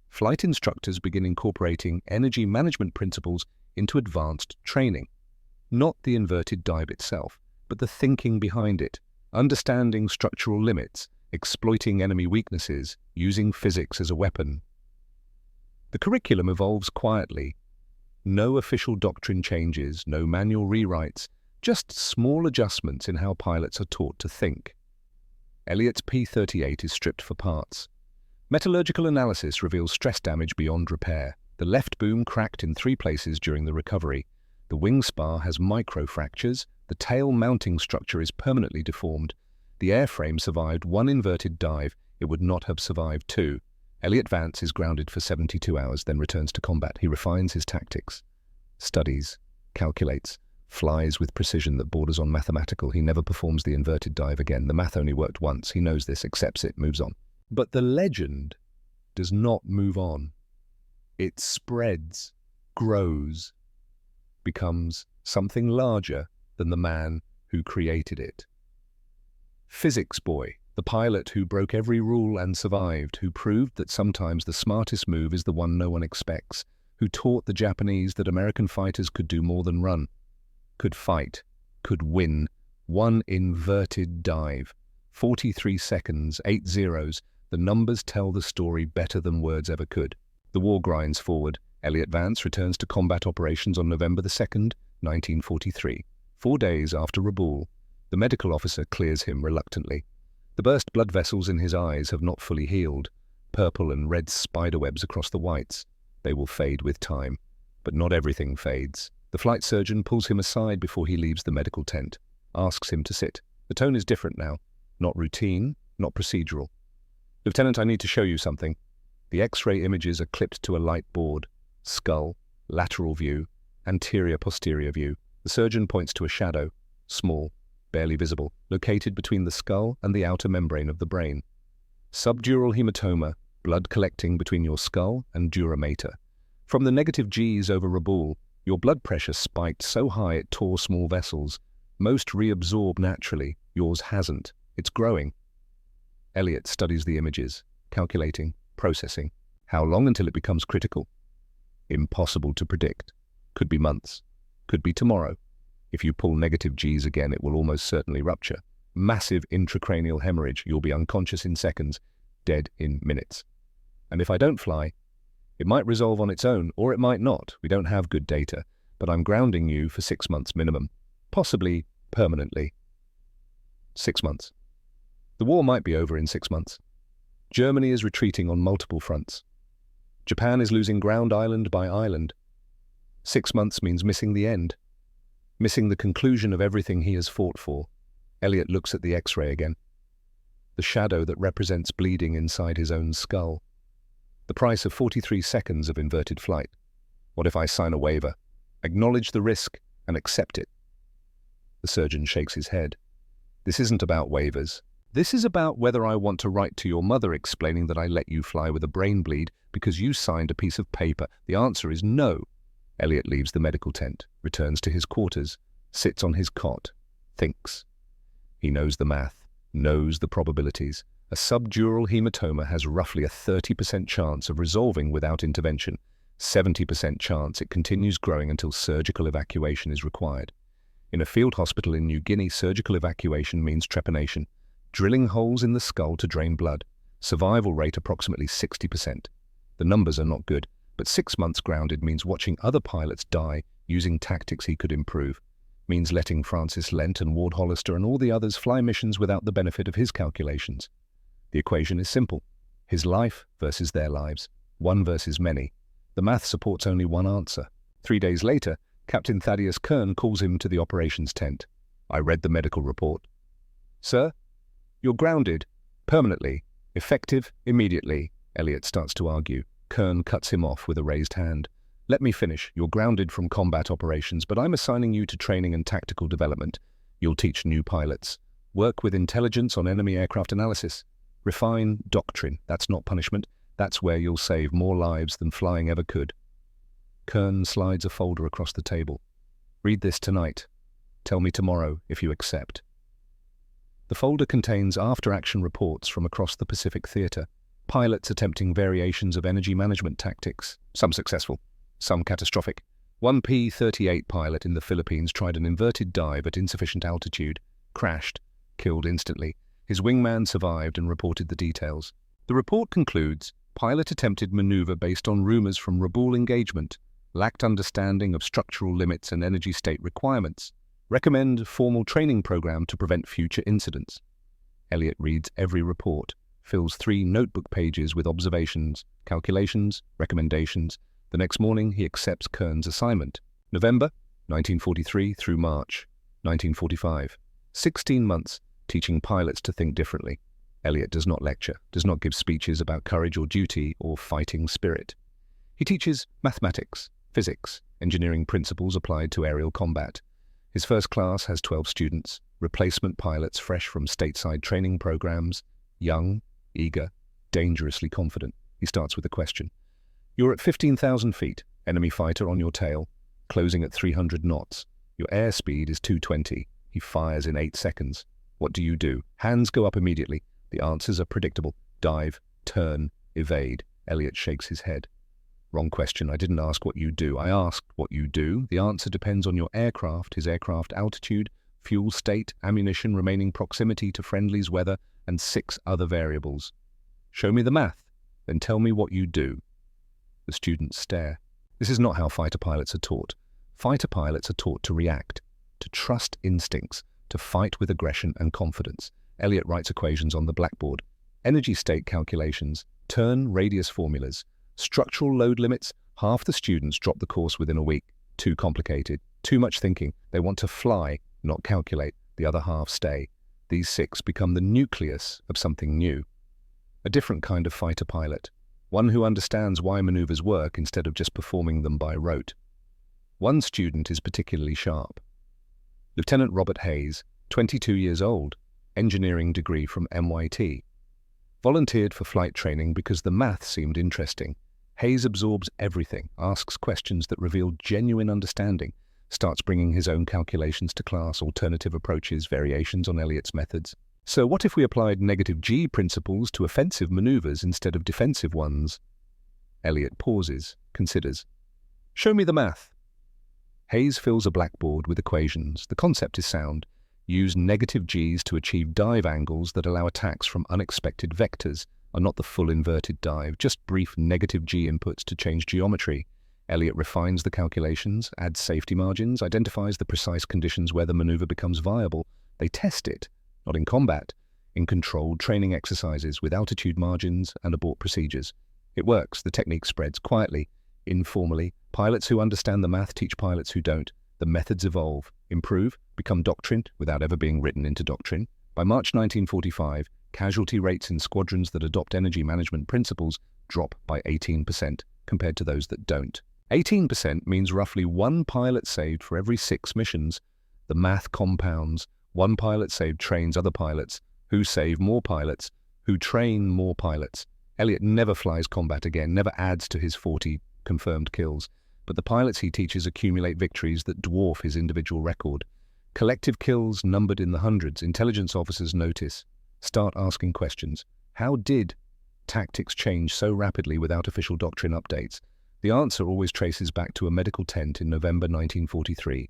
Flight instructors begin incorporating energy management principles into advanced training. Not the inverted dive itself, but the thinking behind it, understanding structural limits, exploiting enemy weaknesses, using physics as a weapon. The curriculum evolves quietly. No official doctrine changes, no manual rewrites, just small adjustments in how pilots are taught to think. Elliot's P-38 is stripped for parts. Metallurgical analysis reveals stress damage beyond repair. The left boom cracked in 3 places during the recovery. The wing spar has microfractures. The tail mounting structure is permanently deformed. The airframe survived 1 inverted dive. It would not have survived 2. Elliot Vance is grounded for 72 hours, then returns to combat. He refines his tactics, studies, calculates, flies with precision that borders on mathematical. He never performs the inverted dive again. The math only worked once. He knows this, accepts it, moves on. But the legend does not move on. It spreads, grows, becomes something larger than the man who created it. Physics boy, the pilot who broke every rule and survived, who proved that sometimes the smartest move is the one no one expects, who taught the Japanese that American fighters could do more than run, could fight, could win. 1 inverted dive, 43 seconds, 8 zeros. The numbers tell the story better than words ever could. The war grinds forward. Elliot Vance returns to combat operations on November 2nd, 1943. 4 days after Rabaul, the medical officer clears him reluctantly. The burst blood vessels in his eyes have not fully healed. Purple and red spiderwebs across the whites. They will fade with time. But not everything fades. The flight surgeon pulls him aside before he leaves the medical tent, asks him to sit. The tone is different now. Not routine, not procedural. "Lieutenant, I need to show you something." The X-ray images are clipped to a light board. Skull, lateral view, anterior-posterior view. The surgeon points to a shadow, small, barely visible, located between the skull and the outer membrane of the brain. Subdural hematoma, blood collecting between your skull and dura mater. From the negative Gs over Raboul, your blood pressure spiked so high it tore small vessels. Most reabsorb naturally, yours hasn't. It's growing. Elliot studies the images, calculating, processing. How long until it becomes critical? Impossible to predict. Could be months. Could be tomorrow. If you pull negative Gs again, it will almost certainly rupture. Massive intracranial hemorrhage. You'll be unconscious in seconds, dead in minutes. And if I don't fly, it might resolve on its own, or it might not. We don't have good data, but I'm grounding you for 6 months minimum, possibly permanently. 6 months. The war might be over in 6 months. Germany is retreating on multiple fronts. Japan is losing ground island by island. 6 months means missing the end, missing the conclusion of everything he has fought for. Elliot looks at the X-ray again. The shadow that represents bleeding inside his own skull. The price of 43 seconds of inverted flight. What if I sign a waiver, acknowledge the risk, and accept it? The surgeon shakes his head. This isn't about waivers. This is about whether I want to write to your mother explaining that I let you fly with a brain bleed because you signed a piece of paper. The answer is no. Elliot leaves the medical tent, returns to his quarters, sits on his cot, thinks. He knows the math, knows the probabilities. A subdural hematoma has roughly a 30% chance of resolving without intervention, 70% chance it continues growing until surgical evacuation is required. In a field hospital in New Guinea, surgical evacuation means trepanation, drilling holes in the skull to drain blood. Survival rate approximately 60%. The numbers are not good, but 6 months grounded means watching other pilots die using tactics he could improve, means letting Francis Lent and Ward Hollister and all the others fly missions without the benefit of his calculations. The equation is simple. His life versus their lives. One versus many. The math supports only one answer. 3 days later, Captain Thaddeus Kern calls him to the operations tent. I read the medical report. Sir, you're grounded. Permanently. Effective immediately. Elliot starts to argue. Kern cuts him off with a raised hand. Let me finish. You're grounded from combat operations, but I'm assigning you to training and tactical development. You'll teach new pilots. Work with intelligence on enemy aircraft analysis. Refine doctrine. That's not punishment. That's where you'll save more lives than flying ever could. Kern slides a folder across the table. Read this tonight. Tell me tomorrow if you accept. The folder contains after-action reports from across the Pacific Theater. Pilots attempting variations of energy management tactics. Some successful, some catastrophic. One P-38 pilot in the Philippines tried an inverted dive at insufficient altitude, crashed, killed instantly. His wingman survived and reported the details. The report concludes, pilot attempted maneuver based on rumors from Raboul engagement, lacked understanding of structural limits and energy state requirements. Recommend formal training program to prevent future incidents. Elliot reads every report, fills 3 notebook pages with observations, calculations, recommendations. The next morning, he accepts Kern's assignment. November 1943 through March 1945. 16 months. Teaching pilots to think differently. Elliot does not lecture, does not give speeches about courage or duty or fighting spirit. He teaches mathematics, physics, engineering principles applied to aerial combat. His first class has 12 students, replacement pilots fresh from stateside training programs, young, eager, dangerously confident. He starts with a question. You're at 15,000 feet, enemy fighter on your tail, closing at 300 knots. Your airspeed is 220. He fires in 8 seconds. What do you do? Hands go up immediately. The answers are predictable. Dive, turn, evade. Elliot shakes his head. Wrong question. I didn't ask what you do. I asked what you do. The answer depends on your aircraft, his aircraft altitude, fuel state, ammunition, remaining proximity to friendlies, weather, and 6 other variables. Show me the math, then tell me what you do. The students stare. This is not how fighter pilots are taught. Fighter pilots are taught to react, to trust instincts, to fight with aggression and confidence. Elliot writes equations on the blackboard. Energy state calculations, turn radius formulas, structural load limits. Half the students drop the course within a week. Too complicated, too much thinking. They want to fly, not calculate. The other half stay. These 6 become the nucleus of something new. A different kind of fighter pilot. one who understands why maneuvers work instead of just performing them by rote. One student is particularly sharp. Lieutenant Robert Hayes, 22 years old, engineering degree from MIT. Volunteered for flight training because the math seemed interesting. Hayes absorbs everything, asks questions that reveal genuine understanding, starts bringing his own calculations to class, alternative approaches, variations on Elliott's methods. So what if we applied negative G principles to offensive maneuvers instead of defensive ones? Elliott pauses, considers. Show me the math. Hayes fills a blackboard with equations. The concept is sound. Use negative Gs to achieve dive angles that allow attacks from unexpected vectors, are not the full inverted dive, just brief negative G inputs to change geometry. Elliott refines the calculations, adds safety margins, identifies the precise conditions where the maneuver becomes viable. They test it, not in combat, in controlled training exercises with altitude margins and abort procedures. It works, the technique spreads quietly, informally. Pilots who understand the math teach pilots who don't. The methods evolve, improve, become doctrine without ever being written into doctrine. By March 1945, casualty rates in squadrons that adopt energy management principles drop by 18% compared to those that don't. 18% means roughly one pilot saved for every 6 missions. The math compounds. One pilot saved trains other pilots, who save more pilots, who train more pilots. Elliott never flies combat again, never adds to his 40 confirmed kills. But the pilots he teaches accumulate victories that dwarf his individual record. Collective kills numbered in the hundreds. Intelligence officers notice, start asking questions. How did tactics change so rapidly without official doctrine updates? The answer always traces back to a medical tent in November 1943,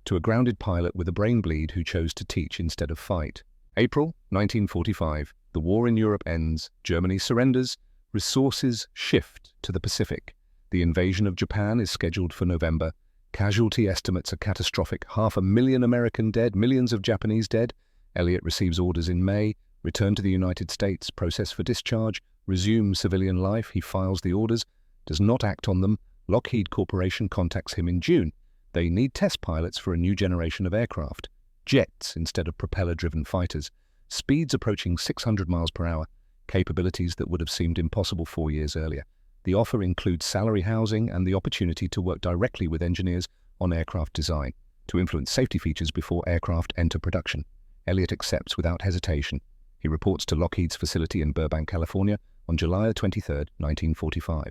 to a grounded pilot with a brain bleed who chose to teach instead of fight. April 1945, the war in Europe ends, Germany surrenders, resources shift to the Pacific. The invasion of Japan is scheduled for November. Casualty estimates are catastrophic. 500,000 American dead, millions of Japanese dead. Elliott receives orders in May, return to the United States, process for discharge, resume civilian life. He files the orders, does not act on them. Lockheed Corporation contacts him in June. They need test pilots for a new generation of aircraft. Jets instead of propeller-driven fighters. Speeds approaching 600 miles per hour. Capabilities that would have seemed impossible 4 years earlier. The offer includes salary housing and the opportunity to work directly with engineers on aircraft design, to influence safety features before aircraft enter production. Elliott accepts without hesitation. He reports to Lockheed's facility in Burbank, California on July 23, 1945.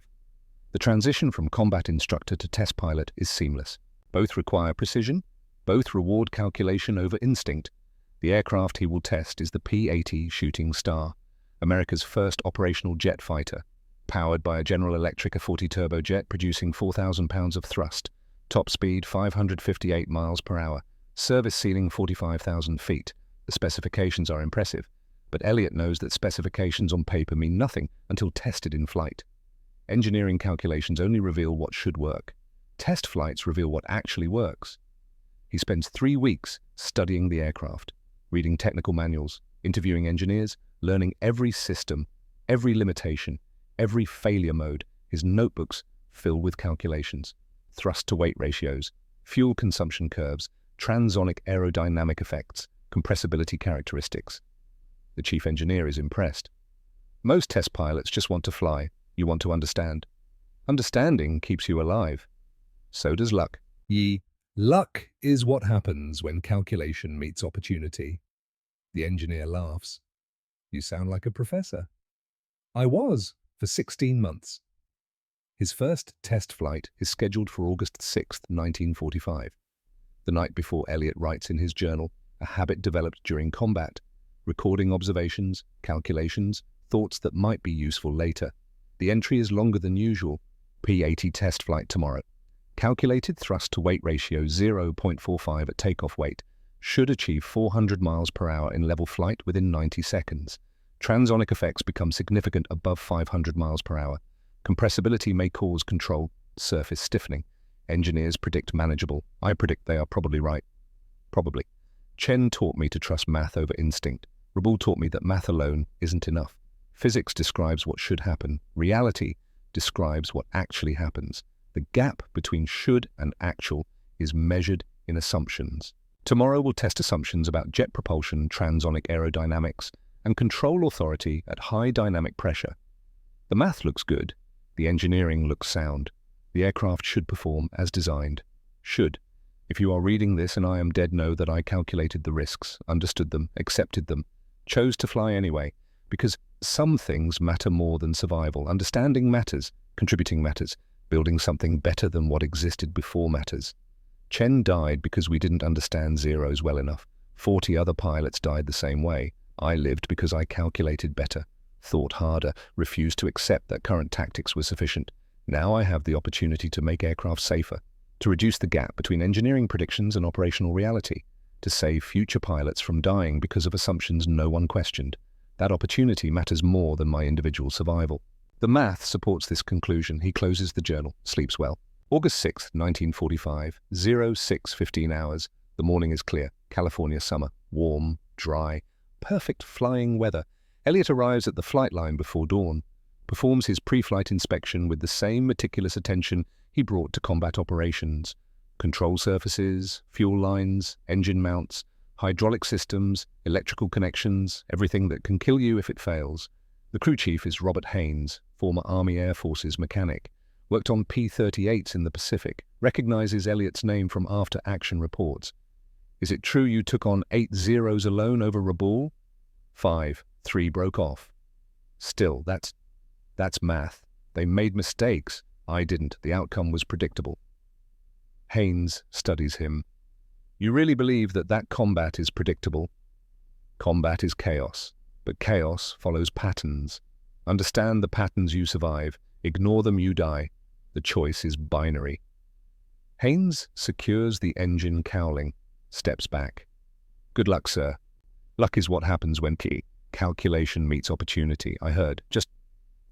The transition from combat instructor to test pilot is seamless. Both require precision, both reward calculation over instinct. The aircraft he will test is the P-80 Shooting Star, America's first operational jet fighter, powered by a General Electric A40 turbojet producing 4,000 pounds of thrust, top speed 558 miles per hour, service ceiling 45,000 feet. The specifications are impressive, but Elliott knows that specifications on paper mean nothing until tested in flight. Engineering calculations only reveal what should work. Test flights reveal what actually works. He spends 3 weeks studying the aircraft, reading technical manuals, interviewing engineers, learning every system, every limitation, every failure mode. His notebooks fill with calculations, thrust-to-weight ratios, fuel consumption curves, transonic aerodynamic effects, compressibility characteristics. The chief engineer is impressed. Most test pilots just want to fly. You want to understand. Understanding keeps you alive. So does luck. Luck is what happens when calculation meets opportunity. The engineer laughs. You sound like a professor. I was, for 16 months. His first test flight is scheduled for August 6, 1945. The night before, Elliott writes in his journal, a habit developed during combat, recording observations, calculations, thoughts that might be useful later. The entry is longer than usual. P-80 test flight tomorrow. Calculated thrust-to-weight ratio 0.45 at takeoff weight. Should achieve 400 miles per hour in level flight within 90 seconds. Transonic effects become significant above 500 miles per hour. Compressibility may cause control surface stiffening. Engineers predict manageable. I predict they are probably right. Probably. Chen taught me to trust math over instinct. Rabul taught me that math alone isn't enough. Physics describes what should happen. Reality describes what actually happens. The gap between should and actual is measured in assumptions. Tomorrow we'll test assumptions about jet propulsion, transonic aerodynamics, and control authority at high dynamic pressure. The math looks good. The engineering looks sound. The aircraft should perform as designed. Should. If you are reading this and I am dead, know that I calculated the risks, understood them, accepted them, chose to fly anyway, because some things matter more than survival. Understanding matters, contributing matters, building something better than what existed before matters. Chen died because we didn't understand zeros well enough. 40 other pilots died the same way. I lived because I calculated better, thought harder, refused to accept that current tactics were sufficient. Now I have the opportunity to make aircraft safer, to reduce the gap between engineering predictions and operational reality, to save future pilots from dying because of assumptions no one questioned. That opportunity matters more than my individual survival. The math supports this conclusion. He closes the journal, sleeps well. August 6, 1945, 06:15 hours. The morning is clear. California summer, warm, dry, perfect flying weather. Elliot arrives at the flight line before dawn, performs his pre-flight inspection with the same meticulous attention he brought to combat operations. Control surfaces, fuel lines, engine mounts, hydraulic systems, electrical connections, everything that can kill you if it fails. The crew chief is Robert Haynes, former Army Air Forces mechanic, worked on P-38s in the Pacific, recognizes Elliot's name from after-action reports. Is it true you took on 8 zeros alone over Rabaul? 5, 3 broke off. Still, that's math. They made mistakes. I didn't. The outcome was predictable. Haynes studies him. You really believe that combat is predictable? Combat is chaos, but chaos follows patterns. Understand the patterns, you survive. Ignore them, you die. The choice is binary. Haynes secures the engine cowling, steps back. Good luck, sir. Luck is what happens when calculation meets opportunity. I heard. Just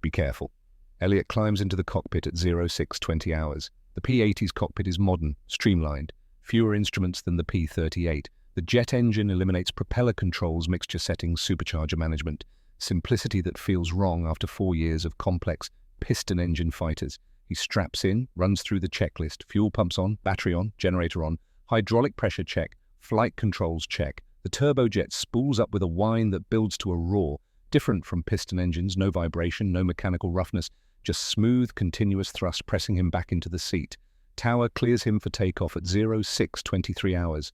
be careful. Elliot climbs into the cockpit at 06:20 hours. The P-80's cockpit is modern, streamlined, fewer instruments than the P-38. The jet engine eliminates propeller controls, mixture settings, supercharger management. Simplicity that feels wrong after 4 years of complex piston engine fighters. He straps in, runs through the checklist. Fuel pumps on, battery on, generator on, hydraulic pressure check, flight controls check. The turbojet spools up with a whine that builds to a roar, different from piston engines, no vibration, no mechanical roughness, just smooth, continuous thrust pressing him back into the seat. Tower clears him for takeoff at 06:23 hours.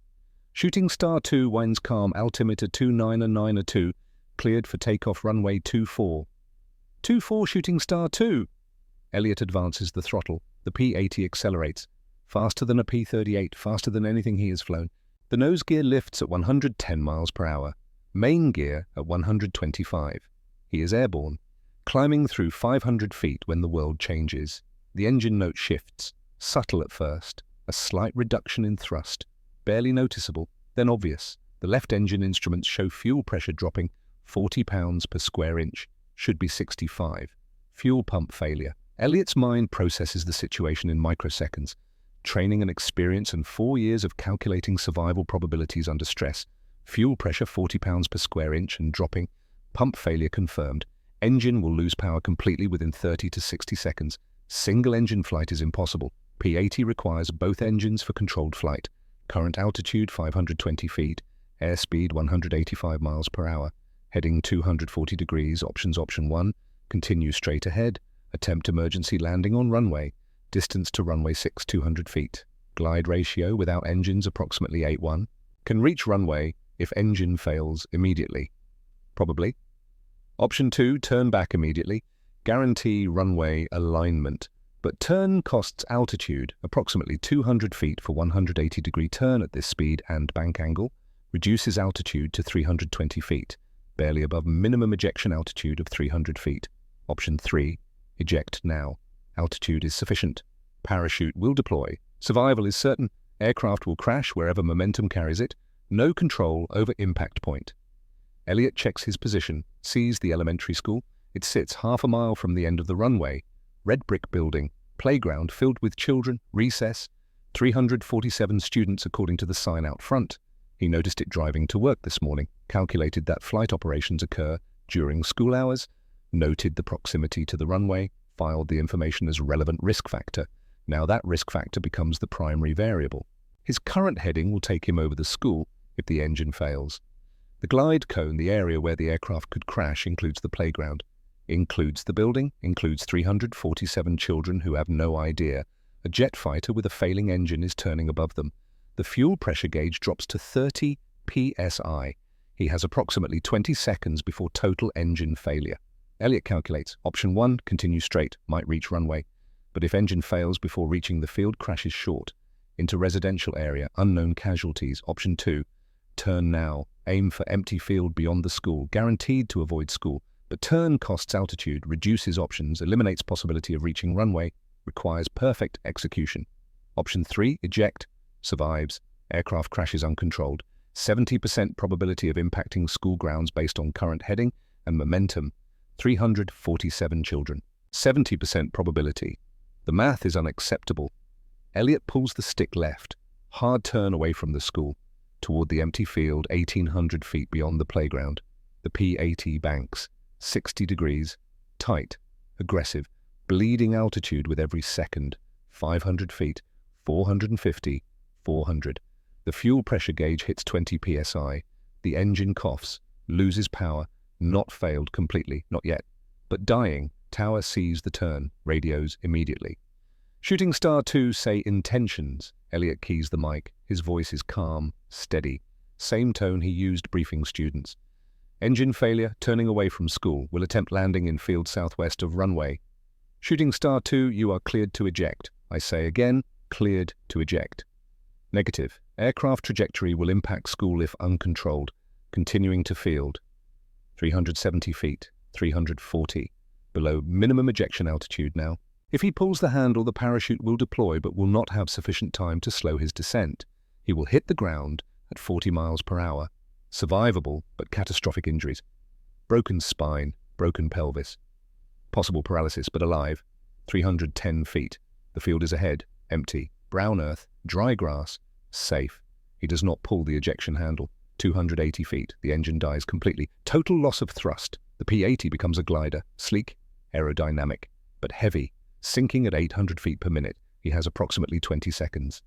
Shooting Star 2 winds calm, altimeter 29902, cleared for takeoff runway 24. 24 Shooting Star 2! Elliot advances the throttle. The P-80 accelerates. Faster than a P-38, faster than anything he has flown. The nose gear lifts at 110 miles per hour. Main gear at 125. He is airborne, climbing through 500 feet when the world changes. The engine note shifts, subtle at first, a slight reduction in thrust, barely noticeable, then obvious. The left engine instruments show fuel pressure dropping 40 pounds per square inch, should be 65. Fuel pump failure. Elliot's mind processes the situation in microseconds. Training and experience and 4 years of calculating survival probabilities under stress. Fuel pressure 40 pounds per square inch and dropping. Pump failure confirmed. Engine will lose power completely within 30 to 60 seconds. Single engine flight is impossible. P-80 requires both engines for controlled flight. Current altitude 520 feet. Airspeed 185 miles per hour. Heading 240 degrees. Options option 1. Continue straight ahead. Attempt emergency landing on runway. Distance to runway 6, 200 feet. Glide ratio without engines approximately 8:1. Can reach runway if engine fails immediately. Probably. Option 2, turn back immediately. Guarantee runway alignment. But turn costs altitude, approximately 200 feet for 180-degree turn at this speed and bank angle. Reduces altitude to 320 feet, barely above minimum ejection altitude of 300 feet. Option 3, eject now. Altitude is sufficient. Parachute will deploy. Survival is certain. Aircraft will crash wherever momentum carries it. No control over impact point. Elliot checks his position, sees the elementary school. It sits half a mile from the end of the runway. Red brick building, playground filled with children, recess. 347 students according to the sign out front. He noticed it driving to work this morning, calculated that flight operations occur during school hours, noted the proximity to the runway, filed the information as relevant risk factor. Now that risk factor becomes the primary variable. His current heading will take him over the school if the engine fails. The glide cone, the area where the aircraft could crash, includes the playground. Includes the building, includes 347 children who have no idea. A jet fighter with a failing engine is turning above them. The fuel pressure gauge drops to 30 psi. He has approximately 20 seconds before total engine failure. Elliot calculates. Option 1, continue straight, might reach runway. But if engine fails before reaching the field, crashes short. Into residential area, unknown casualties. Option 2, turn now, aim for empty field beyond the school, guaranteed to avoid school. But turn costs altitude, reduces options, eliminates possibility of reaching runway, requires perfect execution. Option 3, eject, survives, aircraft crashes uncontrolled. 70% probability of impacting school grounds based on current heading and momentum. 347 children. 70% probability. The math is unacceptable. Elliot pulls the stick left, hard turn away from the school, toward the empty field 1,800 feet beyond the playground. The P-80 banks, 60 degrees, tight, aggressive, bleeding altitude with every second. 500 feet, 450, 400. The fuel pressure gauge hits 20 psi. The engine coughs, loses power, not failed completely, not yet. But dying, tower sees the turn, radios immediately. Shooting Star 2 say intentions. Elliot keys the mic. His voice is calm, steady. Same tone he used briefing students. Engine failure, turning away from school. Will attempt landing in field southwest of runway. Shooting Star 2, you are cleared to eject. I say again, cleared to eject. Negative. Aircraft trajectory will impact school if uncontrolled. Continuing to field. 370 feet, 340. Below minimum ejection altitude now. If he pulls the handle, the parachute will deploy but will not have sufficient time to slow his descent. He will hit the ground at 40 miles per hour. Survivable but catastrophic injuries. Broken spine, broken pelvis. Possible paralysis but alive. 310 feet. The field is ahead, empty. Brown earth, dry grass, safe. He does not pull the ejection handle. 280 feet. The engine dies completely. Total loss of thrust. The P-80 becomes a glider, sleek, aerodynamic, but heavy, sinking at 800 feet per minute. He has approximately 20 seconds.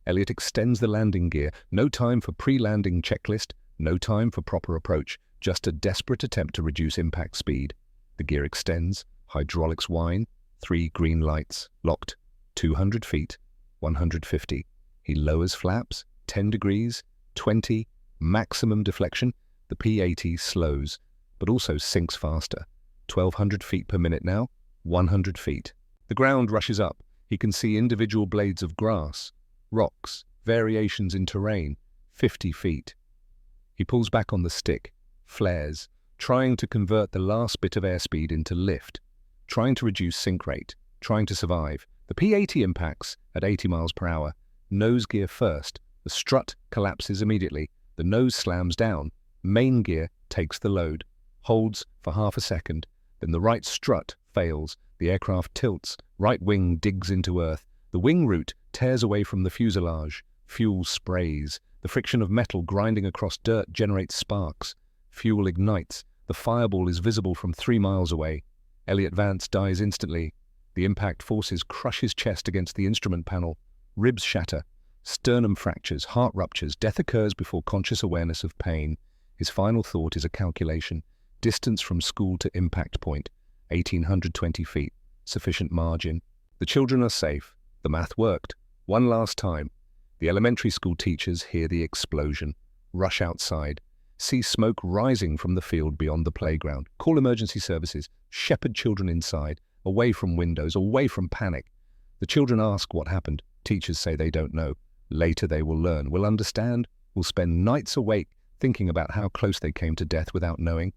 Elliot extends the landing gear. No time for pre-landing checklist, no time for proper approach, just a desperate attempt to reduce impact speed. The gear extends, hydraulics whine, 3 green lights, locked, 200 feet, 150. He lowers flaps, 10 degrees, 20, maximum deflection. The P-80 slows, but also sinks faster. 1,200 feet per minute now, 100 feet. The ground rushes up. He can see individual blades of grass, rocks, variations in terrain, 50 feet. He pulls back on the stick, flares, trying to convert the last bit of airspeed into lift, trying to reduce sink rate, trying to survive. The P-80 impacts at 80 miles per hour. Nose gear first. The strut collapses immediately. The nose slams down. Main gear takes the load. Holds for half a second. Then the right strut fails. The aircraft tilts. Right wing digs into earth. The wing root tears away from the fuselage. Fuel sprays. The friction of metal grinding across dirt generates sparks. Fuel ignites. The fireball is visible from 3 miles away. Elliot Vance dies instantly. The impact forces crush his chest against the instrument panel. Ribs shatter. Sternum fractures. Heart ruptures. Death occurs before conscious awareness of pain. His final thought is a calculation. Distance from school to impact point. 1,820 feet. Sufficient margin. The children are safe. The math worked. One last time. The elementary school teachers hear the explosion. Rush outside. See smoke rising from the field beyond the playground. Call emergency services. Shepherd children inside. Away from windows. Away from panic. The children ask what happened. Teachers say they don't know. Later they will learn. Will understand. Will spend nights awake thinking about how close they came to death without knowing.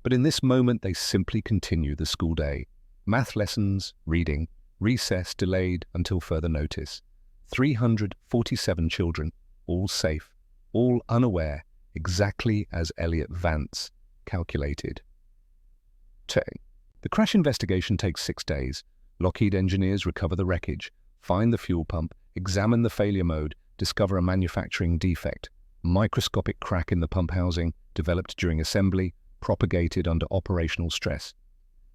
But in this moment they simply continue the school day. Math lessons, reading, recess delayed until further notice. 347 children, all safe, all unaware, exactly as Elliot Vance calculated. The crash investigation takes 6 days. Lockheed engineers recover the wreckage, find the fuel pump, examine the failure mode, discover a manufacturing defect. Microscopic crack in the pump housing, developed during assembly, propagated under operational stress.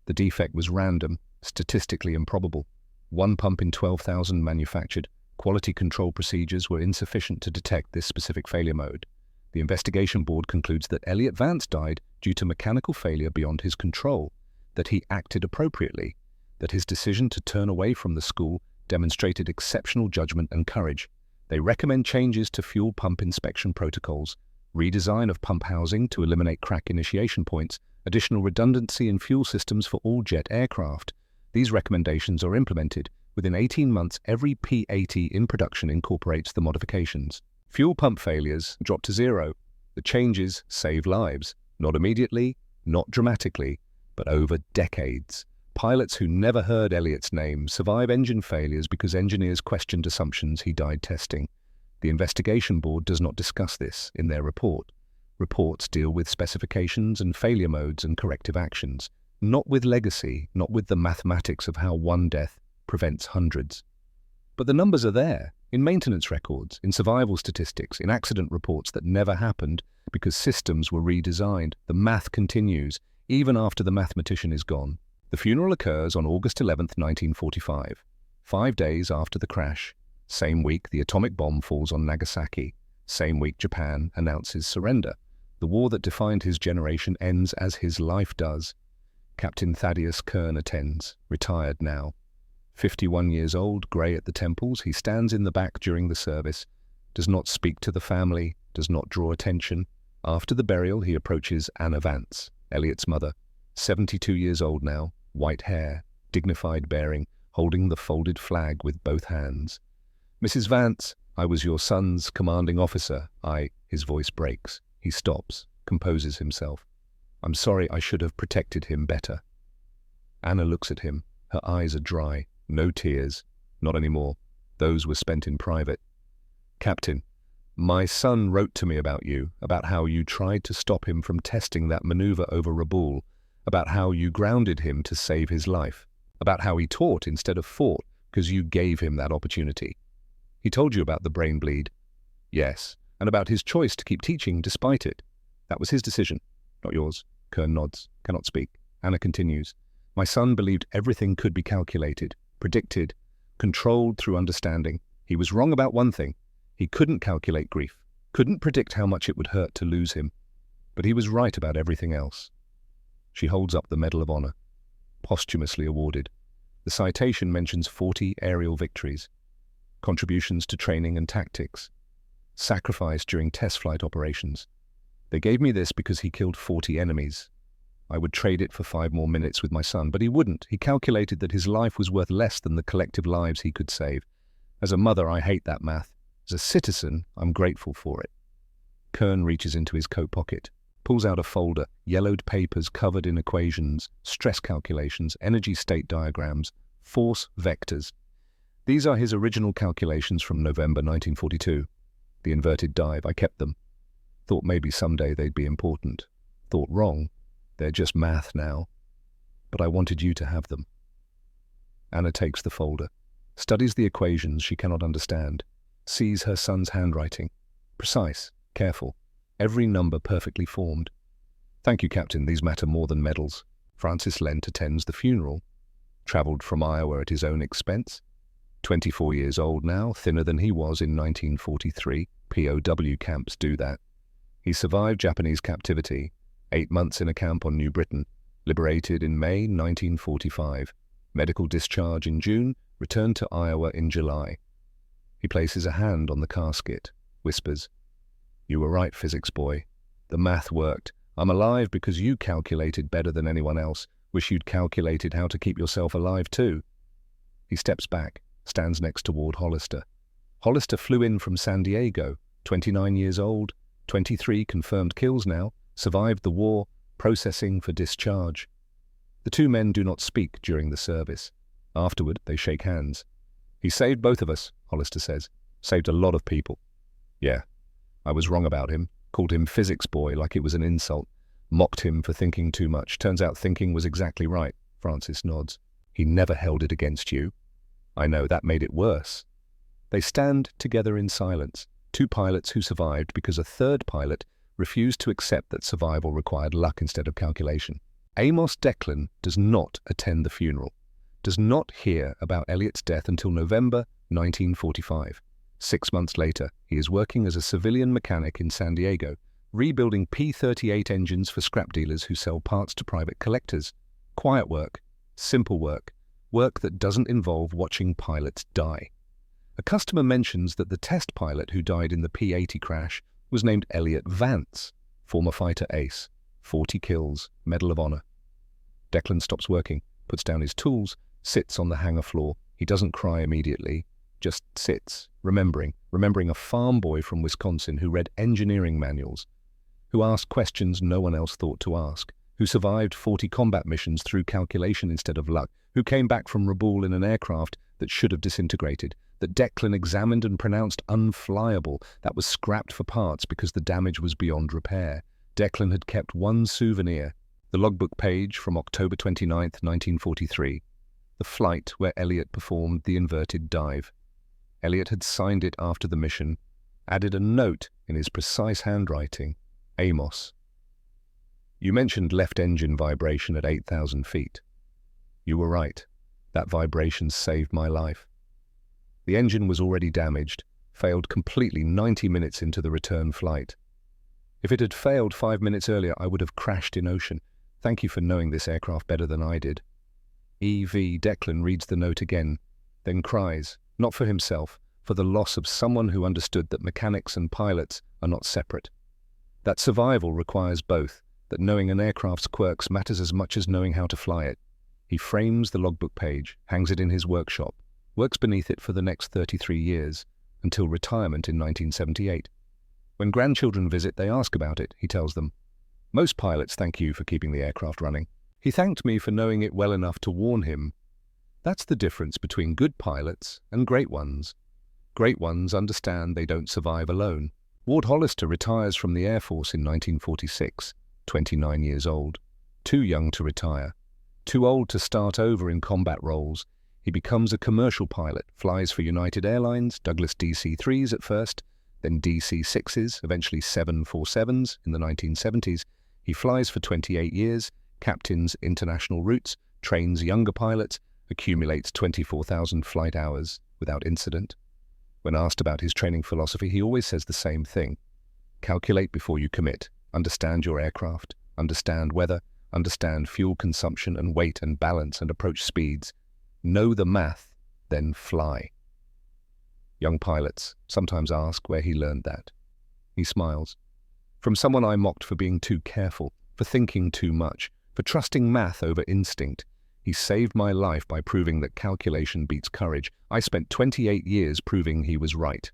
The defect was random, statistically improbable. 1 pump in 12,000 manufactured. Quality control procedures were insufficient to detect this specific failure mode. The investigation board concludes that Elliot Vance died due to mechanical failure beyond his control. that he acted appropriately, that his decision to turn away from the school demonstrated exceptional judgment and courage. They recommend changes to fuel pump inspection protocols, redesign of pump housing to eliminate crack initiation points, additional redundancy in fuel systems for all jet aircraft. These recommendations are implemented. Within 18 months, every P-80 in production incorporates the modifications. Fuel pump failures drop to zero. The changes save lives, not immediately, not dramatically, but over decades. Pilots who never heard Elliot's name survive engine failures because engineers questioned assumptions he died testing. The investigation board does not discuss this in their report. Reports deal with specifications and failure modes and corrective actions, not with legacy, not with the mathematics of how one death prevents hundreds. But the numbers are there, in maintenance records, in survival statistics, in accident reports that never happened because systems were redesigned. The math continues, even after the mathematician is gone. The funeral occurs on August 11, 1945, 5 days after the crash. Same week, the atomic bomb falls on Nagasaki. Same week, Japan announces surrender. The war that defined his generation ends as his life does. Captain Thaddeus Kern attends, retired now. 51 years old, grey at the temples, he stands in the back during the service, does not speak to the family, does not draw attention. After the burial, he approaches Anna Vance, Elliot's mother, 72 years old now, white hair, dignified bearing, holding the folded flag with both hands. "Mrs. Vance, I was your son's commanding officer. His voice breaks. He stops, composes himself. "I'm sorry, I should have protected him better." Anna looks at him. Her eyes are dry. No tears. Not anymore. Those were spent in private. "Captain, my son wrote to me about you, about how you tried to stop him from testing that maneuver over Rabaul, about how you grounded him to save his life, about how he taught instead of fought because you gave him that opportunity. He told you about the brain bleed." "Yes, and about his choice to keep teaching despite it. That was his decision, not yours." Kern nods, cannot speak. Anna continues. "My son believed everything could be calculated, predicted, controlled through understanding. He was wrong about one thing. He couldn't calculate grief, couldn't predict how much it would hurt to lose him. But he was right about everything else." She holds up the Medal of Honor, posthumously awarded. The citation mentions 40 aerial victories, contributions to training and tactics, sacrifice during test flight operations. "They gave me this because he killed 40 enemies. I would trade it for 5 more minutes with my son, but he wouldn't. He calculated that his life was worth less than the collective lives he could save. As a mother, I hate that math. As a citizen, I'm grateful for it." Kern reaches into his coat pocket, pulls out a folder, yellowed papers covered in equations, stress calculations, energy state diagrams, force vectors. These are his original calculations from November 1942. The inverted dive, I kept them. Thought maybe someday they'd be important. Thought wrong. They're just math now. But I wanted you to have them. Anna takes the folder, studies the equations she cannot understand, sees her son's handwriting. Precise, careful, every number perfectly formed. "Thank you, Captain, these matter more than medals." Francis Lent attends the funeral. Travelled from Iowa at his own expense. 24 years old now, thinner than he was in 1943. POW camps do that. He survived Japanese captivity, 8 months in a camp on New Britain, liberated in May 1945, medical discharge in June, returned to Iowa in July. He places a hand on the casket, whispers, "You were right, physics boy. The math worked. I'm alive because you calculated better than anyone else. Wish you'd calculated how to keep yourself alive too." He steps back, stands next to Ward Hollister. Hollister flew in from San Diego, 29 years old, 23 confirmed kills now, survived the war, processing for discharge. The two men do not speak during the service. Afterward, they shake hands. "He saved both of us," Hollister says. "Saved a lot of people." "Yeah, I was wrong about him. Called him physics boy like it was an insult. Mocked him for thinking too much. Turns out thinking was exactly right." Francis nods. "He never held it against you." "I know, that made it worse." They stand together in silence, two pilots who survived because a third pilot refused to accept that survival required luck instead of calculation. Amos Declan does not attend the funeral, does not hear about Elliot's death until November 1945. 6 months later, he is working as a civilian mechanic in San Diego, rebuilding P-38 engines for scrap dealers who sell parts to private collectors. Quiet work, simple work, work that doesn't involve watching pilots die. A customer mentions that the test pilot who died in the P-80 crash was named Elliot Vance, former fighter ace, 40 kills, Medal of Honor. Declan stops working, puts down his tools, sits on the hangar floor. He doesn't cry immediately, just sits, remembering a farm boy from Wisconsin who read engineering manuals, who asked questions no one else thought to ask, who survived 40 combat missions through calculation instead of luck, who came back from Rabaul in an aircraft that should have disintegrated, that Declan examined and pronounced unflyable, that was scrapped for parts because the damage was beyond repair. Declan had kept one souvenir, the logbook page from October 29, 1943, the flight where Elliot performed the inverted dive. Elliot had signed it after the mission, added a note in his precise handwriting, Amos. You mentioned left engine vibration at 8,000 feet. You were right. That vibration saved my life. The engine was already damaged, failed completely 90 minutes into the return flight. If it had failed 5 minutes earlier, I would have crashed in ocean. Thank you for knowing this aircraft better than I did. E.V. Declan reads the note again, then cries, not for himself, for the loss of someone who understood that mechanics and pilots are not separate. That survival requires both, that knowing an aircraft's quirks matters as much as knowing how to fly it. He frames the logbook page, hangs it in his workshop, works beneath it for the next 33 years, until retirement in 1978. When grandchildren visit, they ask about it, he tells them. Most pilots thank you for keeping the aircraft running. He thanked me for knowing it well enough to warn him. That's the difference between good pilots and great ones. Great ones understand they don't survive alone. Ward Hollister retires from the Air Force in 1946, 29 years old. Too young to retire. Too old to start over in combat roles. He becomes a commercial pilot, flies for United Airlines, Douglas DC-3s at first, then DC-6s, eventually 747s in the 1970s. He flies for 28 years, captains international routes, trains younger pilots, accumulates 24,000 flight hours without incident. When asked about his training philosophy, he always says the same thing. Calculate before you commit. Understand your aircraft. Understand weather. Understand fuel consumption and weight and balance and approach speeds. Know the math, then fly. Young pilots sometimes ask where he learned that. He smiles. From someone I mocked for being too careful, for thinking too much, for trusting math over instinct. He saved my life by proving that calculation beats courage. I spent 28 years proving he was right.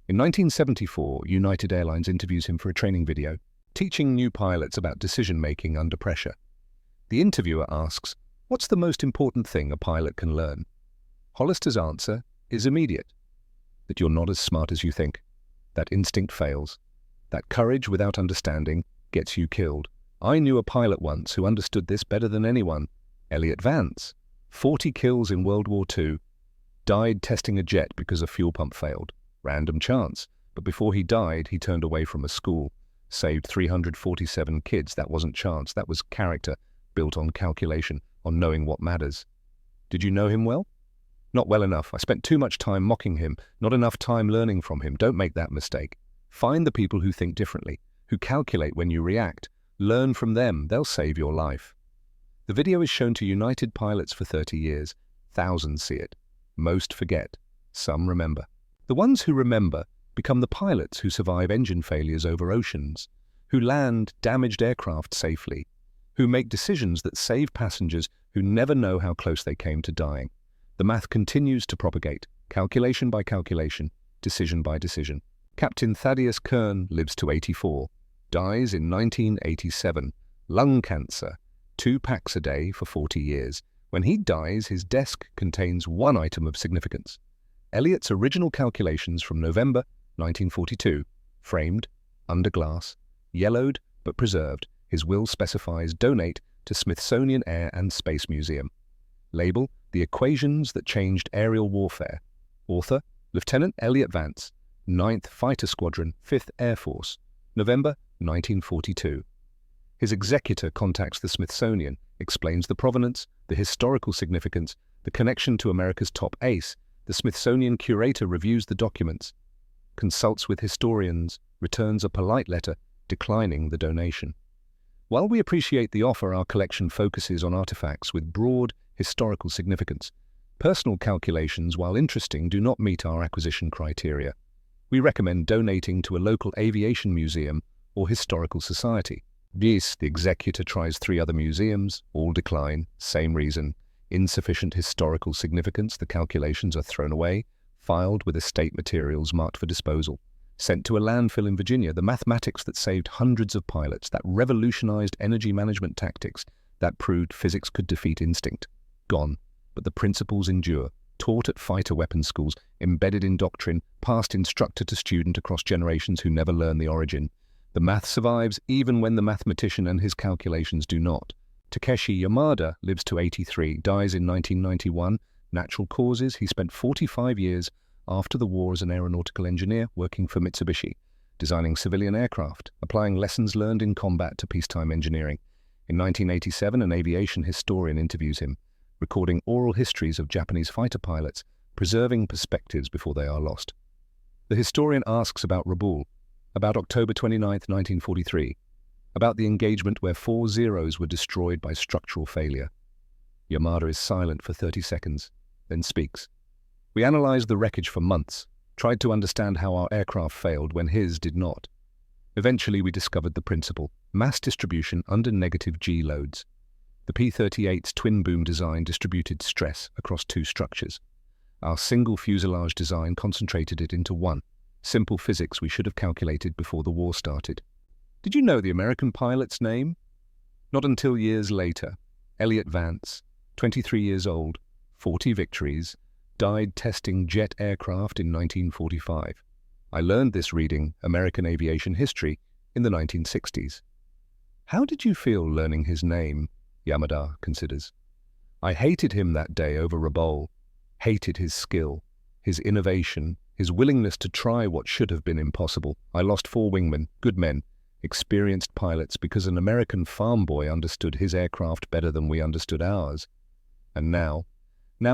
In 1974, United Airlines interviews him for a training video, teaching new pilots about decision-making under pressure. The interviewer asks, "What's the most important thing a pilot can learn?" Hollister's answer is immediate. That you're not as smart as you think. That instinct fails. That courage without understanding gets you killed. I knew a pilot once who understood this better than anyone. Elliot Vance, 40 kills in World War II, died testing a jet because a fuel pump failed. Random chance, but before he died, he turned away from a school, saved 347 kids. That wasn't chance, that was character, built on calculation, on knowing what matters. Did you know him well? Not well enough. I spent too much time mocking him, not enough time learning from him. Don't make that mistake. Find the people who think differently, who calculate when you react. Learn from them, they'll save your life. The video is shown to United pilots for 30 years. Thousands see it. Most forget. Some remember. The ones who remember become the pilots who survive engine failures over oceans, who land damaged aircraft safely, who make decisions that save passengers who never know how close they came to dying. The math continues to propagate, calculation by calculation, decision by decision. Captain Thaddeus Kern lives to 84, dies in 1987, lung cancer, 2 packs a day for 40 years. When he dies, his desk contains one item of significance. Elliot's original calculations from November 1942, framed, under glass, yellowed but preserved. His will specifies donate to Smithsonian Air and Space Museum. Label, The Equations That Changed Aerial Warfare. Author, Lieutenant Elliot Vance, 9th Fighter Squadron, 5th Air Force, November 1942. His executor contacts the Smithsonian, explains the provenance, the historical significance, the connection to America's top ace. The Smithsonian curator reviews the documents, consults with historians, returns a polite letter declining the donation. While we appreciate the offer, our collection focuses on artifacts with broad historical significance. Personal calculations, while interesting, do not meet our acquisition criteria. We recommend donating to a local aviation museum or historical society. This, the executor tries 3 other museums, all decline, same reason. Insufficient historical significance, the calculations are thrown away, filed with estate materials marked for disposal. Sent to a landfill in Virginia, the mathematics that saved hundreds of pilots, that revolutionized energy management tactics, that proved physics could defeat instinct. Gone, but the principles endure. Taught at fighter weapons schools, embedded in doctrine, passed instructor to student across generations who never learn the origin. The math survives even when the mathematician and his calculations do not. Takeshi Yamada lives to 83, dies in 1991. Natural causes, he spent 45 years after the war as an aeronautical engineer working for Mitsubishi, designing civilian aircraft, applying lessons learned in combat to peacetime engineering. In 1987, an aviation historian interviews him, recording oral histories of Japanese fighter pilots, preserving perspectives before they are lost. The historian asks about Rabaul, about October 29, 1943, about the engagement where 4 Zeros were destroyed by structural failure. Yamada is silent for 30 seconds, then speaks. We analyzed the wreckage for months, tried to understand how our aircraft failed when his did not. Eventually we discovered the principle: mass distribution under negative G loads. The P-38's twin-boom design distributed stress across 2 structures. Our single fuselage design concentrated it into one. Simple physics we should have calculated before the war started. Did you know the American pilot's name? Not until years later. Elliot Vance, 23 years old, 40 victories, died testing jet aircraft in 1945. I learned this reading American aviation history in the 1960s. How did you feel learning his name? Yamada considers. I hated him that day over Rabaul, hated his skill, his innovation, his willingness to try what should have been impossible. I lost 4 wingmen, good men, experienced pilots, because an American farm boy understood his aircraft better than we understood ours. And now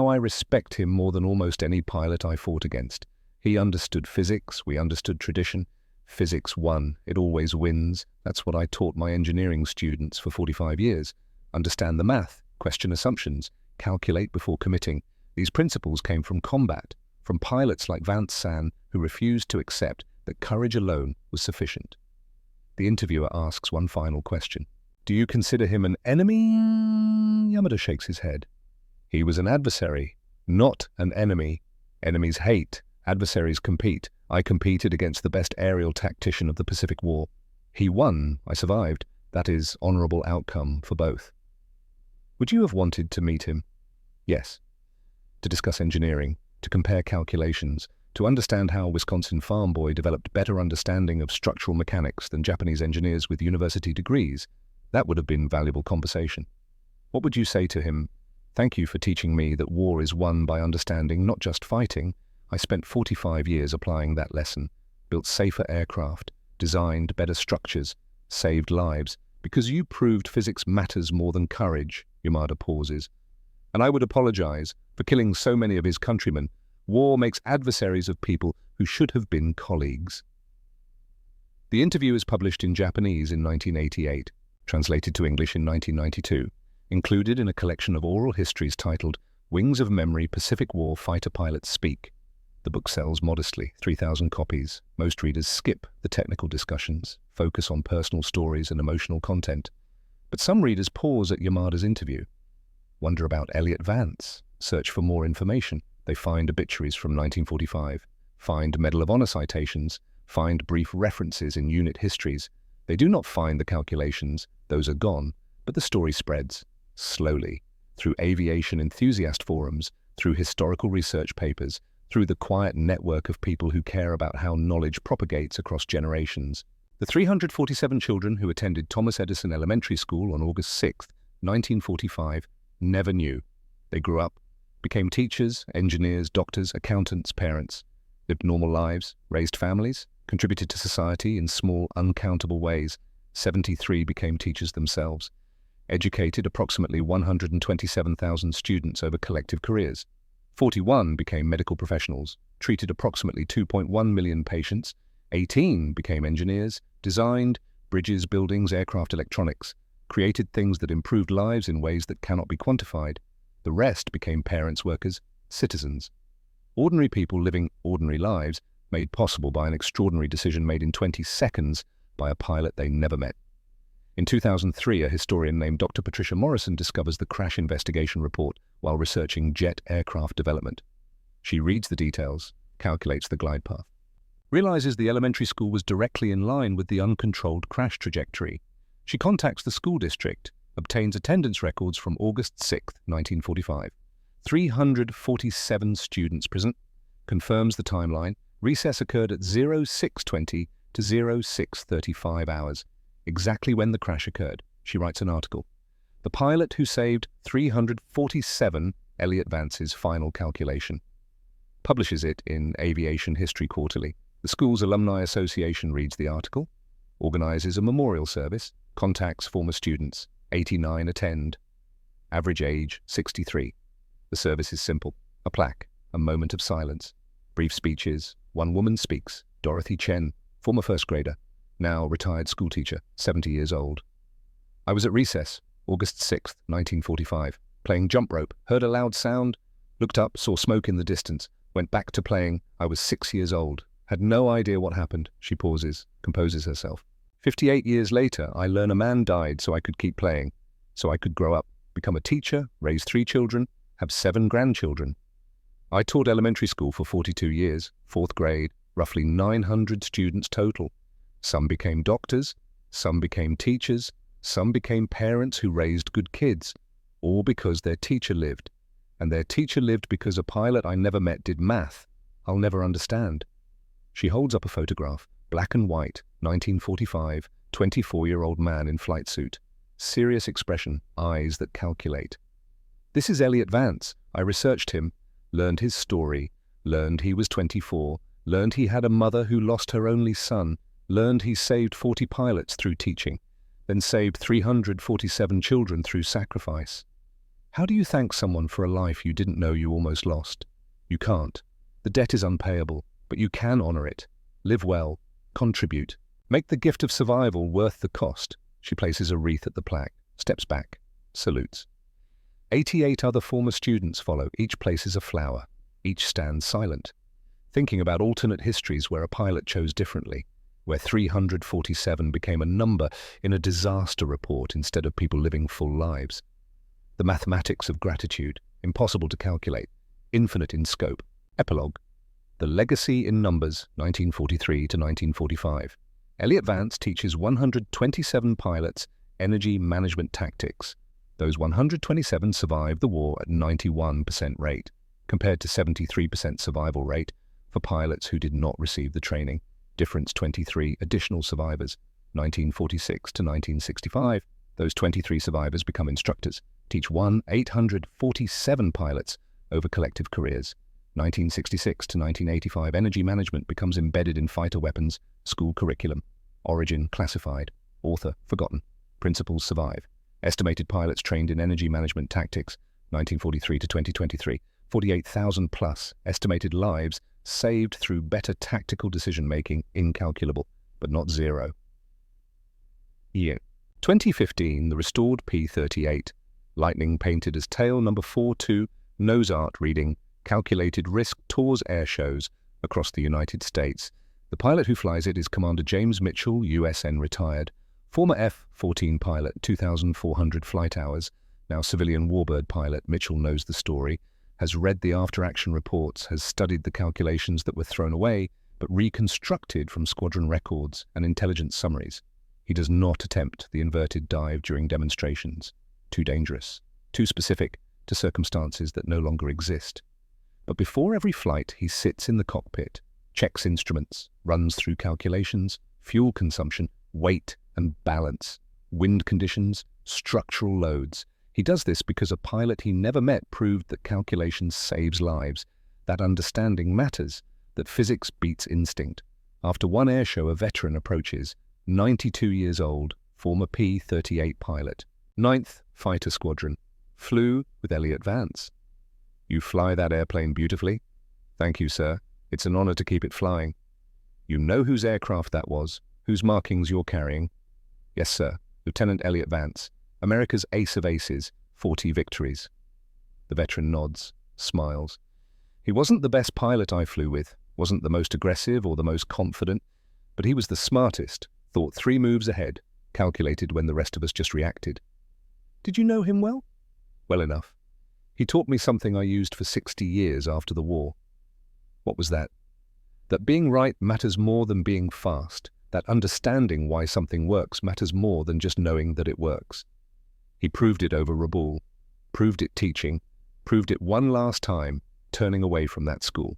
I respect him more than almost any pilot I fought against. He understood physics, we understood tradition. Physics won, it always wins. That's what I taught my engineering students for 45 years. Understand the math, question assumptions, calculate before committing. These principles came from combat, from pilots like Vance-san who refused to accept that courage alone was sufficient. The interviewer asks one final question. Do you consider him an enemy? Yamada shakes his head. He was an adversary, not an enemy. Enemies hate, adversaries compete. I competed against the best aerial tactician of the Pacific War. He won, I survived. That is honorable outcome for both. Would you have wanted to meet him? Yes. To discuss engineering, to compare calculations, to understand how Wisconsin farm boy developed better understanding of structural mechanics than Japanese engineers with university degrees. That would have been valuable conversation. What would you say to him? Thank you for teaching me that war is won by understanding, not just fighting. I spent 45 years applying that lesson, built safer aircraft, designed better structures, saved lives, because you proved physics matters more than courage. Yamada pauses. And I would apologize for killing so many of his countrymen. War makes adversaries of people who should have been colleagues. The interview is published in Japanese in 1988, translated to English in 1992, included in a collection of oral histories titled Wings of Memory Pacific War Fighter Pilots Speak. The book sells modestly, 3,000 copies. Most readers skip the technical discussions, focus on personal stories and emotional content. But some readers pause at Yamada's interview, wonder about Elliot Vance, search for more information. They find obituaries from 1945, find Medal of Honor citations, find brief references in unit histories. They do not find the calculations, those are gone, but the story spreads, slowly, through aviation enthusiast forums, through historical research papers, through the quiet network of people who care about how knowledge propagates across generations. The 347 children who attended Thomas Edison Elementary School on August 6, 1945, never knew. They grew up, became teachers, engineers, doctors, accountants, parents, lived normal lives, raised families, contributed to society in small, uncountable ways. 73 became teachers themselves, educated approximately 127,000 students over collective careers. 41 became medical professionals, treated approximately 2.1 million patients. 18 became engineers, designed bridges, buildings, aircraft electronics. created things that improved lives in ways that cannot be quantified. The rest became parents, workers, citizens. Ordinary people living ordinary lives, made possible by an extraordinary decision made in 20 seconds by a pilot they never met. In 2003, a historian named Dr. Patricia Morrison discovers the crash investigation report while researching jet aircraft development. She reads the details, calculates the glide path, realizes the elementary school was directly in line with the uncontrolled crash trajectory. She contacts the school district, obtains attendance records from August 6, 1945. 347 students present, confirms the timeline. Recess occurred at 06:20 to 06:35 hours, exactly when the crash occurred. She writes an article. The pilot who saved 347 Elliott Vance's final calculation. Publishes it in Aviation History Quarterly. The school's Alumni Association reads the article, organizes a memorial service, contacts former students. 89 attend. Average age 63. The service is simple. A plaque, a moment of silence. Brief speeches. One woman speaks, Dorothy Chen, former first grader, now retired schoolteacher, 70 years old. I was at recess, August 6, 1945, playing jump rope, heard a loud sound, looked up, saw smoke in the distance, went back to playing. I was 6 years old, had no idea what happened. She pauses, composes herself. 58 years later, I learn a man died so I could keep playing, so I could grow up, become a teacher, raise 3 children, have 7 grandchildren. I taught elementary school for 42 years, 4th grade, roughly 900 students total. Some became doctors, some became teachers, some became parents who raised good kids, all because their teacher lived. And their teacher lived because a pilot I never met did math I'll never understand. She holds up a photograph, black and white, 1945, 24-year-old man in flight suit. Serious expression, eyes that calculate. This is Elliott Vance. I researched him, learned his story, learned he was 24, learned he had a mother who lost her only son, learned he saved 40 pilots through teaching, then saved 347 children through sacrifice. How do you thank someone for a life you didn't know you almost lost? You can't. The debt is unpayable, but you can honor it. Live well, contribute, make the gift of survival worth the cost. She places a wreath at the plaque, steps back, salutes. 88 other former students follow. Each places a flower. Each stands silent, thinking about alternate histories where a pilot chose differently, where 347 became a number in a disaster report instead of people living full lives. The mathematics of gratitude, impossible to calculate, infinite in scope. Epilogue. The Legacy in Numbers, 1943 to 1945. Elliott Vance teaches 127 pilots energy management tactics. Those 127 survived the war at 91% rate, compared to 73% survival rate for pilots who did not receive the training. Difference 23 additional survivors, 1946 to 1965. Those 23 survivors become instructors, teach 847 pilots over collective careers. 1966 to 1985, energy management becomes embedded in fighter weapons school curriculum. Origin classified, author forgotten, principles survive. Estimated pilots trained in energy management tactics, 1943 to 2023, 48,000 plus. Estimated lives saved through better tactical decision-making, incalculable, but not zero. Year 2015, the restored P-38. Lightning painted as tail number 42, nose art reading, calculated risk tours air shows across the United States. The pilot who flies it is Commander James Mitchell, USN retired, former F-14 pilot, 2,400 flight hours, now civilian warbird pilot. Mitchell knows the story, has read the after-action reports, has studied the calculations that were thrown away, but reconstructed from squadron records and intelligence summaries. He does not attempt the inverted dive during demonstrations. Too dangerous, too specific to circumstances that no longer exist. But before every flight, he sits in the cockpit, checks instruments, runs through calculations, fuel consumption, weight and balance, wind conditions, structural loads. He does this because a pilot he never met proved that calculation saves lives, that understanding matters, that physics beats instinct. After one airshow, a veteran approaches, 92 years old, former P-38 pilot, 9th Fighter Squadron, flew with Elliott Vance. You fly that airplane beautifully? Thank you, sir. It's an honor to keep it flying. You know whose aircraft that was, whose markings you're carrying? Yes, sir. Lieutenant Elliott Vance. America's ace of aces, 40 victories. The veteran nods, smiles. He wasn't the best pilot I flew with, wasn't the most aggressive or the most confident, but he was the smartest, thought 3 moves ahead, calculated when the rest of us just reacted. Did you know him well? Well enough. He taught me something I used for 60 years after the war. What was that? That being right matters more than being fast, that understanding why something works matters more than just knowing that it works. He proved it over Rabaul, proved it teaching, proved it one last time, turning away from that school.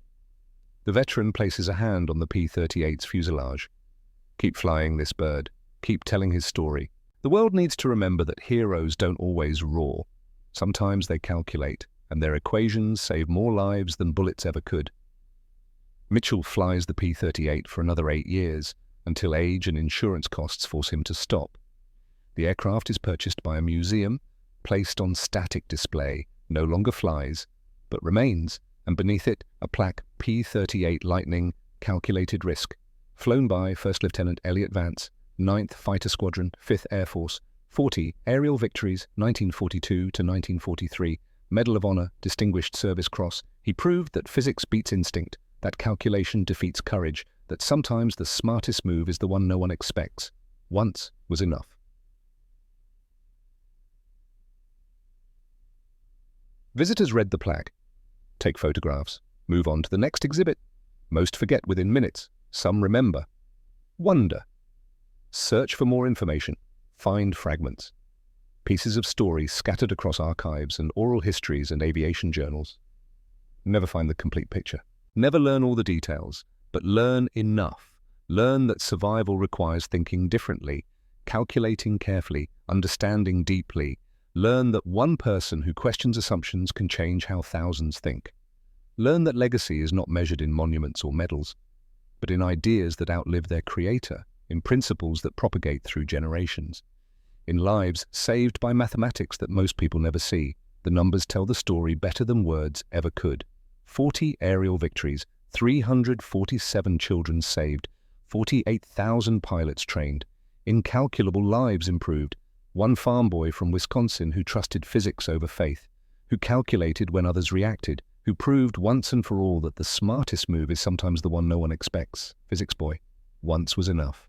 The veteran places a hand on the P-38's fuselage. Keep flying this bird. Keep telling his story. The world needs to remember that heroes don't always roar. Sometimes they calculate, and their equations save more lives than bullets ever could. Mitchell flies the P-38 for another 8 years, until age and insurance costs force him to stop. The aircraft is purchased by a museum, placed on static display, no longer flies, but remains, and beneath it a plaque P-38 Lightning, calculated risk, flown by First Lieutenant Elliot Vance, 9th Fighter Squadron, 5th Air Force, 40 aerial victories, 1942 to 1943, Medal of Honor, Distinguished Service Cross. He proved that physics beats instinct, that calculation defeats courage, that sometimes the smartest move is the one no one expects. Once was enough. Visitors read the plaque, take photographs, move on to the next exhibit. Most forget within minutes, some remember. Wonder. Search for more information, find fragments. Pieces of stories scattered across archives and oral histories and aviation journals. Never find the complete picture. Never learn all the details, but learn enough. Learn that survival requires thinking differently, calculating carefully, understanding deeply. Learn that one person who questions assumptions can change how thousands think. Learn that legacy is not measured in monuments or medals, but in ideas that outlive their creator, in principles that propagate through generations, in lives saved by mathematics that most people never see. The numbers tell the story better than words ever could. 40 aerial victories, 347 children saved, 48,000 pilots trained, incalculable lives improved, one farm boy from Wisconsin who trusted physics over faith, who calculated when others reacted, who proved once and for all that the smartest move is sometimes the one no one expects. Physics boy, once was enough.